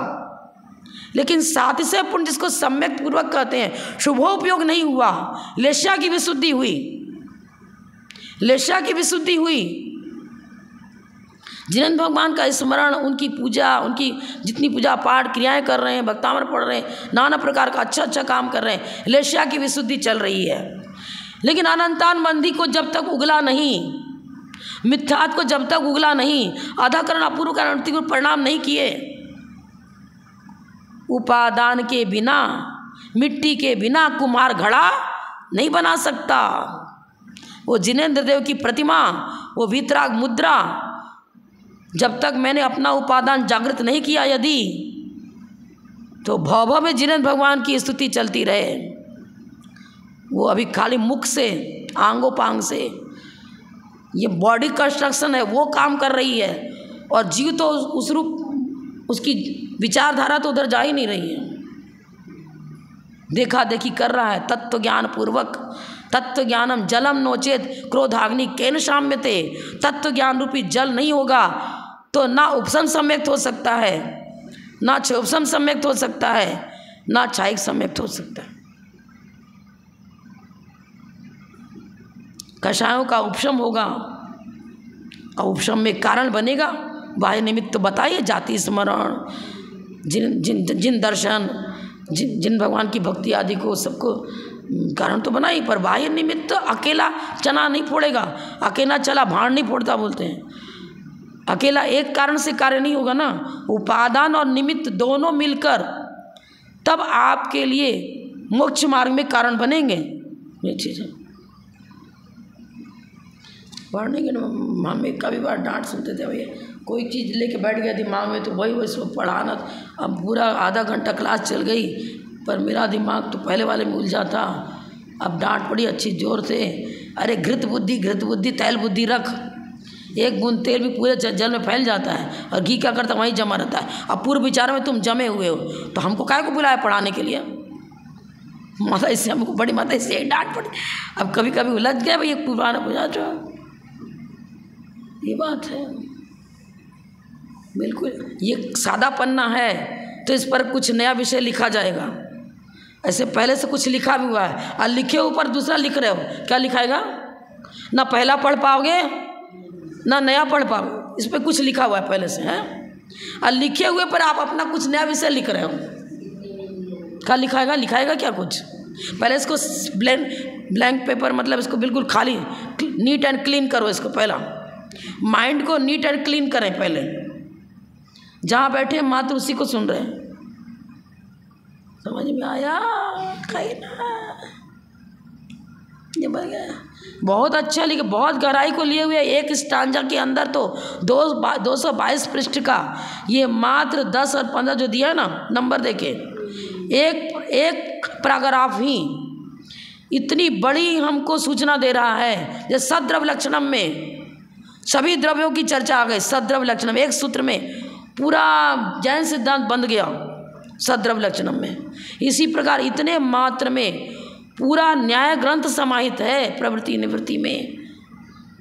लेकिन सातिशय पुण्य जिसको सम्यक पूर्वक कहते हैं, शुभोपयोग नहीं हुआ, लेशा की विशुद्धि हुई, लेशा की विशुद्धि हुई। जिनेंद्र भगवान का स्मरण, उनकी पूजा, उनकी जितनी पूजा पाठ क्रियाएं कर रहे हैं, भक्तामृत पढ़ रहे हैं, नाना प्रकार का अच्छा अच्छा काम कर रहे हैं, लेशा की विशुद्धि चल रही है। लेकिन अनंतान बंधी को जब तक उगला नहीं, मिथ्यात्व को जब तक उगला नहीं, आधाकरण अपूर्व कारण को परिणाम नहीं किए, उपादान के बिना, मिट्टी के बिना कुम्हार घड़ा नहीं बना सकता। वो जिनेंद्र देव की प्रतिमा, वो वीतराग मुद्रा, जब तक मैंने अपना उपादान जागृत नहीं किया यदि, तो भव में जिनेंद्र भगवान की स्तुति चलती रहे। वो अभी खाली मुख से, आंगोपांग से, ये बॉडी कंस्ट्रक्शन है वो काम कर रही है, और जीव तो उस रूप, उसकी विचारधारा तो उधर जा ही नहीं रही है, देखा देखी कर रहा है। तत्व ज्ञान पूर्वक, तत्व ज्ञानम जलम नोचेत क्रोधाग्नि केन शाम्यते, तत्व ज्ञान रूपी जल नहीं होगा तो ना उपशम सम्यक्त हो सकता है, ना क्षोभसम सम्यक्त हो सकता है, ना क्षायिक सम्यक्त हो सकता है। कषायों का उपशम होगा, और उपशम में कारण बनेगा बाह्य निमित्त तो बताइए, जाति स्मरण, जिन दर्शन, जिन भगवान की भक्ति आदि को सबको कारण तो बनाई, पर बाह्य निमित्त तो अकेला चना नहीं फोड़ेगा, अकेला चला भाड़ नहीं फोड़ता बोलते हैं। अकेला एक कारण से कार्य नहीं होगा ना, उपादान और निमित्त दोनों मिलकर तब आपके लिए मोक्ष मार्ग में कारण बनेंगे। ये चीज़ है पढ़ने के हमें कभी बार डांट सुनते थे, भैया कोई चीज़ लेके बैठ गया दिमाग में तो वही वही पढ़ाना। अब पूरा आधा घंटा क्लास चल गई पर मेरा दिमाग तो पहले वाले में उलझा था। अब डांट पड़ी अच्छी जोर से, अरे घृत बुद्धि तैल बुद्धि रख, एक बूंद तेल भी पूरे जल में फैल जाता है और घी क्या करता वहीं जमा रहता है। अब पूर्व विचार में तुम जमे हुए हो तो हमको काहे को बुलाया पढ़ाने के लिए? माता इससे हमको बड़ी माता इससे ही डांट पड़ी। अब कभी कभी उलझ गया भाई, एक पुराना बुझा जो ये बात है। बिल्कुल ये सादा पन्ना है तो इस पर कुछ नया विषय लिखा जाएगा। ऐसे पहले से कुछ लिखा भी हुआ है और लिखे ऊपर दूसरा लिख रहे हो, क्या लिखाएगा? ना पहला पढ़ पाओगे ना नया पढ़ पाओगे, इस पर कुछ लिखा हुआ है पहले से है। और लिखे हुए पर आप अपना कुछ नया विषय लिख रहे हो, क्या लिखाएगा? लिखाएगा क्या कुछ? पहले इसको ब्लैंक पेपर मतलब इसको बिल्कुल खाली नीट एंड क्लीन करो। इसको पहला माइंड को नीट एंड क्लीन करें पहले। जहाँ बैठे मात्र उसी को सुन रहे हैं। समझ में आया? कहीं ना ये बहुत अच्छा लिखे, बहुत गहराई को लिए हुए। एक स्टांजा के अंदर तो 222 पृष्ठ का ये मात्र 10 और 15 जो दिया है ना नंबर देके, एक पैराग्राफ ही इतनी बड़ी हमको सूचना दे रहा है। जैसे सद्रव्य लक्षणम में सभी द्रव्यों की चर्चा आ गई। सद्रव्य लक्षणम एक सूत्र में पूरा जैन सिद्धांत बंध गया सद्रव्य लक्षणम में। इसी प्रकार इतने मात्र में पूरा न्याय ग्रंथ समाहित है प्रवृत्ति निवृत्ति में।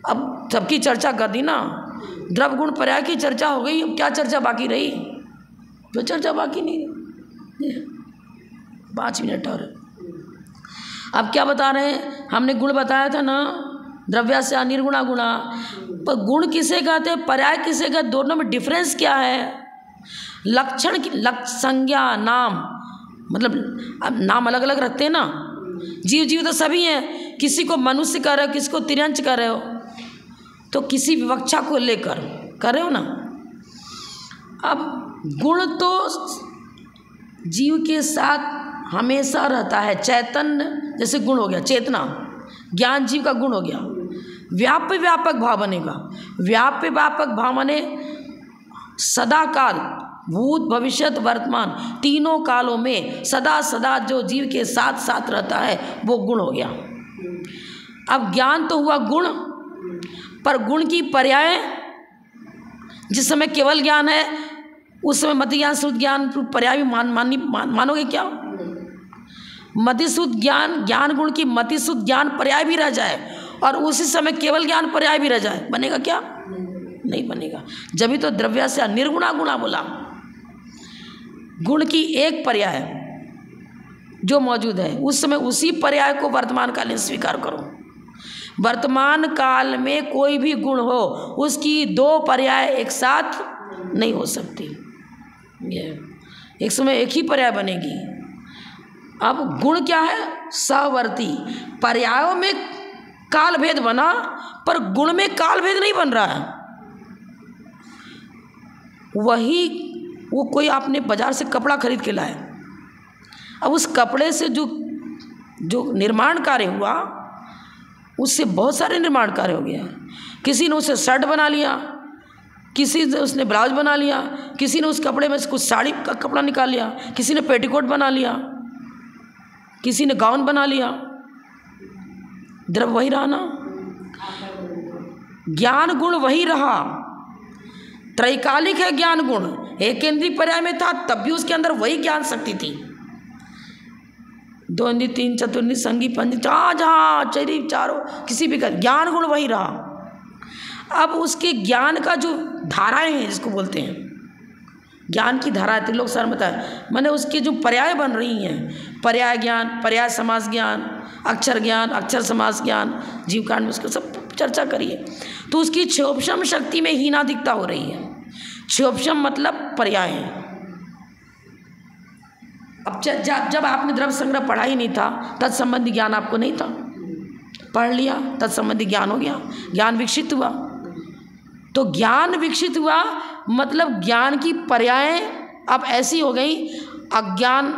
अब सबकी चर्चा कर दी ना, द्रव्य गुण पर्याय की चर्चा हो गई। अब क्या चर्चा बाकी रही? जो चर्चा बाकी नहीं रही। 5 मिनट और अब क्या बता रहे हैं? हमने गुण बताया था ना, द्रव्या से अनिर्गुणा गुणा। पर गुण किसे कहते हैं, पर्याय किसे कहते, दोनों में डिफरेंस क्या है? लक्षण की संज्ञा नाम मतलब नाम अलग अलग रखते हैं ना। जीव तो सभी हैं, किसी को मनुष्य कर रहे हो, किसी को तिर्यंच कर रहे हो, तो किसी विवक्षा को लेकर कर रहे हो ना। अब गुण तो जीव के साथ हमेशा रहता है। चैतन्य जैसे गुण हो गया, चेतना ज्ञान जीव का गुण हो गया। व्याप्य व्यापक भाव बनेगा। व्याप्य व्यापक भाव माने सदा काल, भूत भविष्यत वर्तमान तीनों कालों में सदा सदा जो जीव के साथ साथ रहता है वो गुण हो गया। अब ज्ञान तो हुआ गुण, पर गुण की पर्याय जिस समय केवल ज्ञान है उस समय मति ज्ञान श्रुत ज्ञान पर्याय भी मानोगे क्या? मति शुद्ध ज्ञान, ज्ञान गुण की मति शुद्ध ज्ञान पर्याय भी रह जाए और उसी समय केवल ज्ञान पर्याय भी रह जाए, बनेगा क्या? नहीं बनेगा। जब भी तो द्रव्यस्य निर्गुणा गुणा बोला। गुण की एक पर्याय जो मौजूद है उस समय उसी पर्याय को वर्तमान काल में स्वीकार करो। वर्तमान काल में कोई भी गुण हो उसकी दो पर्याय एक साथ नहीं हो सकती, ये एक समय एक ही पर्याय बनेगी। अब गुण क्या है? सहवर्ती। पर्यायों में काल भेद बना पर गुण में काल भेद नहीं बन रहा है। वही वो कोई आपने बाजार से कपड़ा खरीद के लाए, अब उस कपड़े से जो निर्माण कार्य हुआ उससे बहुत सारे निर्माण कार्य हो गया। किसी ने उसे शर्ट बना लिया, किसी ने उसने ब्लाउज बना लिया, किसी ने उस कपड़े में से कुछ साड़ी का कपड़ा निकाल लिया, किसी ने पेटीकोट बना लिया, किसी ने गाउन बना लिया। द्रव्य वही रहा ना, ज्ञान गुण वही रहा। त्रैकालिक है ज्ञान गुण, एक केंद्रीय पर्याय में था तब भी उसके अंदर वही ज्ञान शक्ति थी। द्वंद्वी तीन चतुर्णी संगी पंजी जहाँ चरी चारों किसी भी का ज्ञान गुण वही रहा। अब उसके ज्ञान का जो धाराएं हैं जिसको बोलते हैं ज्ञान की धाराएं, त्रिलोक सर बताया मैंने, उसके जो पर्याय बन रही हैं, पर्याय ज्ञान, पर्याय समास ज्ञान, अक्षर ज्ञान, अक्षर समास ज्ञान, जीवकांड में उसको सब चर्चा करिए। तो उसकी क्षोभशम शक्ति में हीनाधिकता हो रही है। क्षोभशम मतलब पर्याय है। अब जब आपने द्रव्य संग्रह पढ़ा ही नहीं था तत्संबंधी ज्ञान आपको नहीं था, पढ़ लिया तत्संबंधी ज्ञान हो गया, ज्ञान विकसित हुआ। तो ज्ञान विकसित हुआ मतलब ज्ञान की पर्याय अब ऐसी हो गई, अज्ञान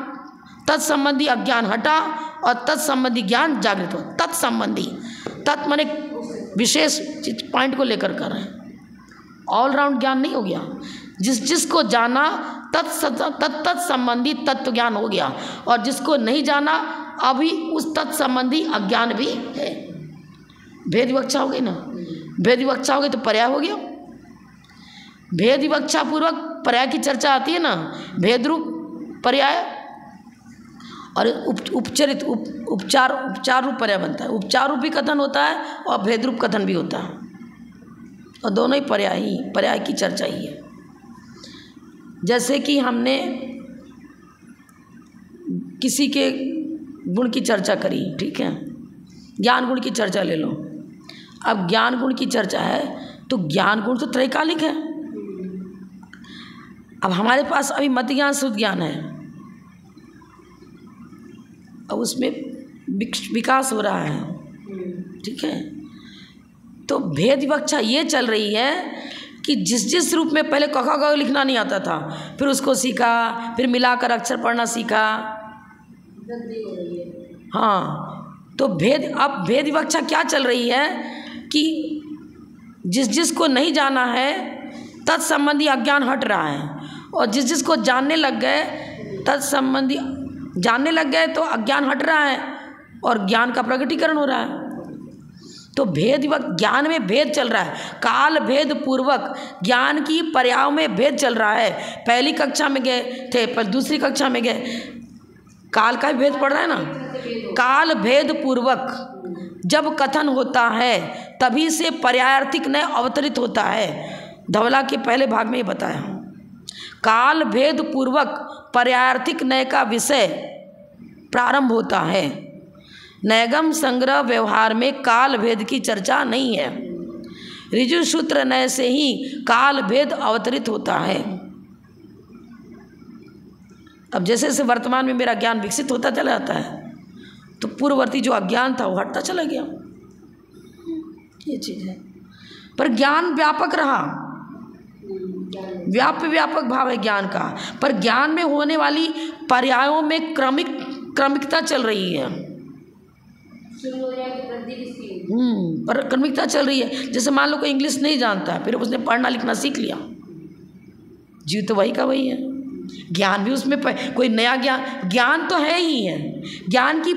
तत्संबंधी अज्ञान हटा और तत्संबंधी ज्ञान जागृत हो। तत्संबंधी, तत् माने विशेष पॉइंट को लेकर कर रहे हैं, ऑलराउंड ज्ञान नहीं हो गया। जिसको जाना तत्संबंधी तत्व ज्ञान हो गया, और जिसको नहीं जाना अभी उस तत्संबंधी अज्ञान भी है। भेद विवक्षा हो गई ना, भेद विवक्षा हो गई तो पर्याय हो गया। भेद विवक्षा पूर्वक पर्याय की चर्चा आती है ना, भेद रूप पर्याय और उपचार रूप पर्याय बनता है। उपचार रूप भी कथन होता है और भेद रूप कथन भी होता है, और दोनों ही पर्याय की चर्चा ही है। जैसे कि हमने किसी के गुण की चर्चा करी, ठीक है, ज्ञान गुण की चर्चा ले लो। अब ज्ञान गुण की चर्चा है तो ज्ञान गुण तो त्रैकालिक है। अब हमारे पास अभी मत ज्ञान शुद्ध ज्ञान है, अब उसमें विकास हो रहा है, ठीक है। तो भेद विवक्षा ये चल रही है कि जिस रूप में पहले क ख ग लिखना नहीं आता था, फिर उसको सीखा, फिर मिलाकर अक्षर पढ़ना सीखा। हाँ, तो अब भेद विवक्षा क्या चल रही है कि जिसको नहीं जाना है तत्संबंधी अज्ञान हट रहा है, और जिसको जानने लग गए तत्संबंधी जानने लग गए तो अज्ञान हट रहा है और ज्ञान का प्रकटीकरण हो रहा है। तो ज्ञान में भेद चल रहा है, काल भेद पूर्वक ज्ञान की पर्यायों में भेद चल रहा है। पहली कक्षा में गए थे, पर दूसरी कक्षा में गए, काल का भी भेद पड़ रहा है ना। काल भेद पूर्वक जब कथन होता है तभी से पर्यायार्थिक नय अवतरित होता है। धवला के पहले भाग में ये बताया, काल भेद पूर्वक पर्यायार्थिक नय का विषय प्रारंभ होता है। नैगम संग्रह व्यवहार में काल भेद की चर्चा नहीं है। ऋजु सूत्र नय से ही काल भेद अवतरित होता है। अब जैसे जैसे वर्तमान में मेरा ज्ञान विकसित होता चला जाता है तो पूर्ववर्ती जो अज्ञान था वो हटता चला गया, ये चीज़ है। पर ज्ञान व्यापक रहा, व्यापक भाव है ज्ञान का, पर ज्ञान में होने वाली पर्यायों में क्रमिकता चल रही है। पर क्रमिकता चल रही है। जैसे मान लो कोई इंग्लिश नहीं जानता है, फिर उसने पढ़ना लिखना सीख लिया, जीव तो वही का वही है, ज्ञान भी उसमें कोई नया ज्ञान तो है ही है। ज्ञान की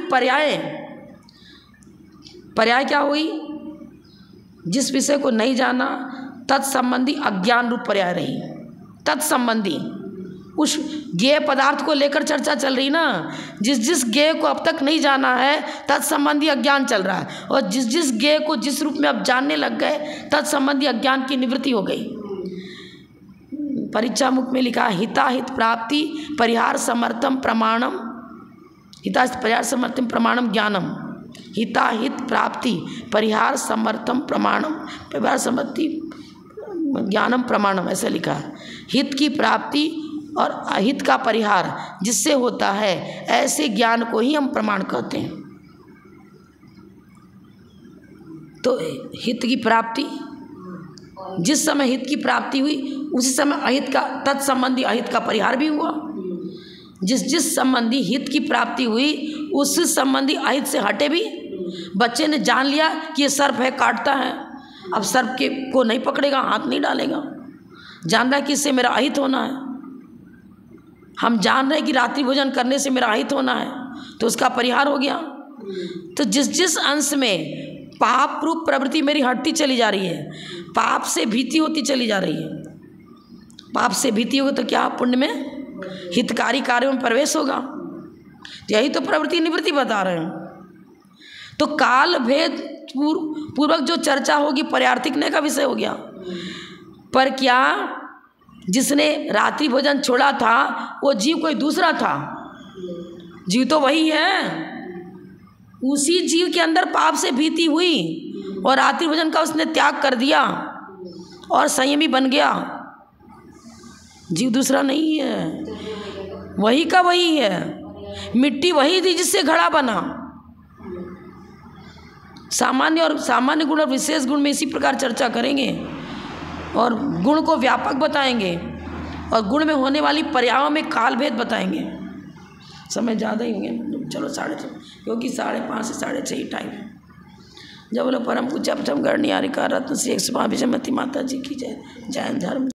पर्याय क्या हुई? जिस विषय को नहीं जाना तत्संबंधी अज्ञान रूप पर्याय रही। तत्संबंधी उस ज्ञेय पदार्थ को लेकर चर्चा चल रही ना। जिस जिस ज्ञेय को अब तक नहीं जाना है तत्संबंधी अज्ञान चल रहा है, और जिस जिस ज्ञेय को जिस रूप में अब जानने लग गए तत्संबंधी अज्ञान की निवृत्ति हो गई। परीक्षा मुख में लिखा हिताहित प्राप्ति परिहार समर्थम प्रमाणम, हिताहित परिहार समर्थम प्रमाणम ज्ञानम। हिताहित प्राप्ति परिहार समर्थम प्रमाणम, परिहार समर्थि ज्ञानम प्रमाणम, ऐसा लिखा है। हित की प्राप्ति और अहित का परिहार जिससे होता है, ऐसे ज्ञान को ही हम प्रमाण कहते हैं। तो हित की प्राप्ति, जिस समय हित की प्राप्ति हुई उसी समय अहित का तत्संबंधी अहित का परिहार भी हुआ। जिस जिस संबंधी हित की प्राप्ति हुई उस संबंधी अहित से हटे भी। बच्चे ने जान लिया कि ये सर्प है, काटता है, अब सर्प के को नहीं पकड़ेगा, हाथ नहीं डालेगा, जान रहा है कि इससे मेरा अहित होना है। हम जान रहे हैं कि रात्रि भोजन करने से मेरा अहित होना है, तो उसका परिहार हो गया। तो जिस जिस अंश में पाप रूप प्रवृत्ति मेरी हटती चली जा रही है, पाप से भीति होती चली जा रही है, पाप से भीति होगा तो क्या पुण्य में हितकारी कार्यों में प्रवेश होगा। यही तो प्रवृत्ति निवृत्ति बता रहे हैं। तो काल भेद पूर्वक जो चर्चा होगी पर्यार्थिकने का विषय हो गया। पर क्या जिसने रात्रि भोजन छोड़ा था वो जीव कोई दूसरा था? जीव तो वही है। उसी जीव के अंदर पाप से भीति हुई और रात्रि भोजन का उसने त्याग कर दिया और संयमी बन गया। जीव दूसरा नहीं है, वही का वही है। मिट्टी वही थी जिससे घड़ा बना। सामान्य और सामान्य गुण और विशेष गुण में इसी प्रकार चर्चा करेंगे और गुण को व्यापक बताएंगे और गुण में होने वाली पर्यायों में काल भेद बताएंगे। समय ज़्यादा ही होंगे, चलो 6:30, क्योंकि 5:30 से 6:30 ही टाइम है। जब बोलो परम पूज्य गणनीय रत्न श्री 105 विजयमती माता जी की जय। जैन धर्म।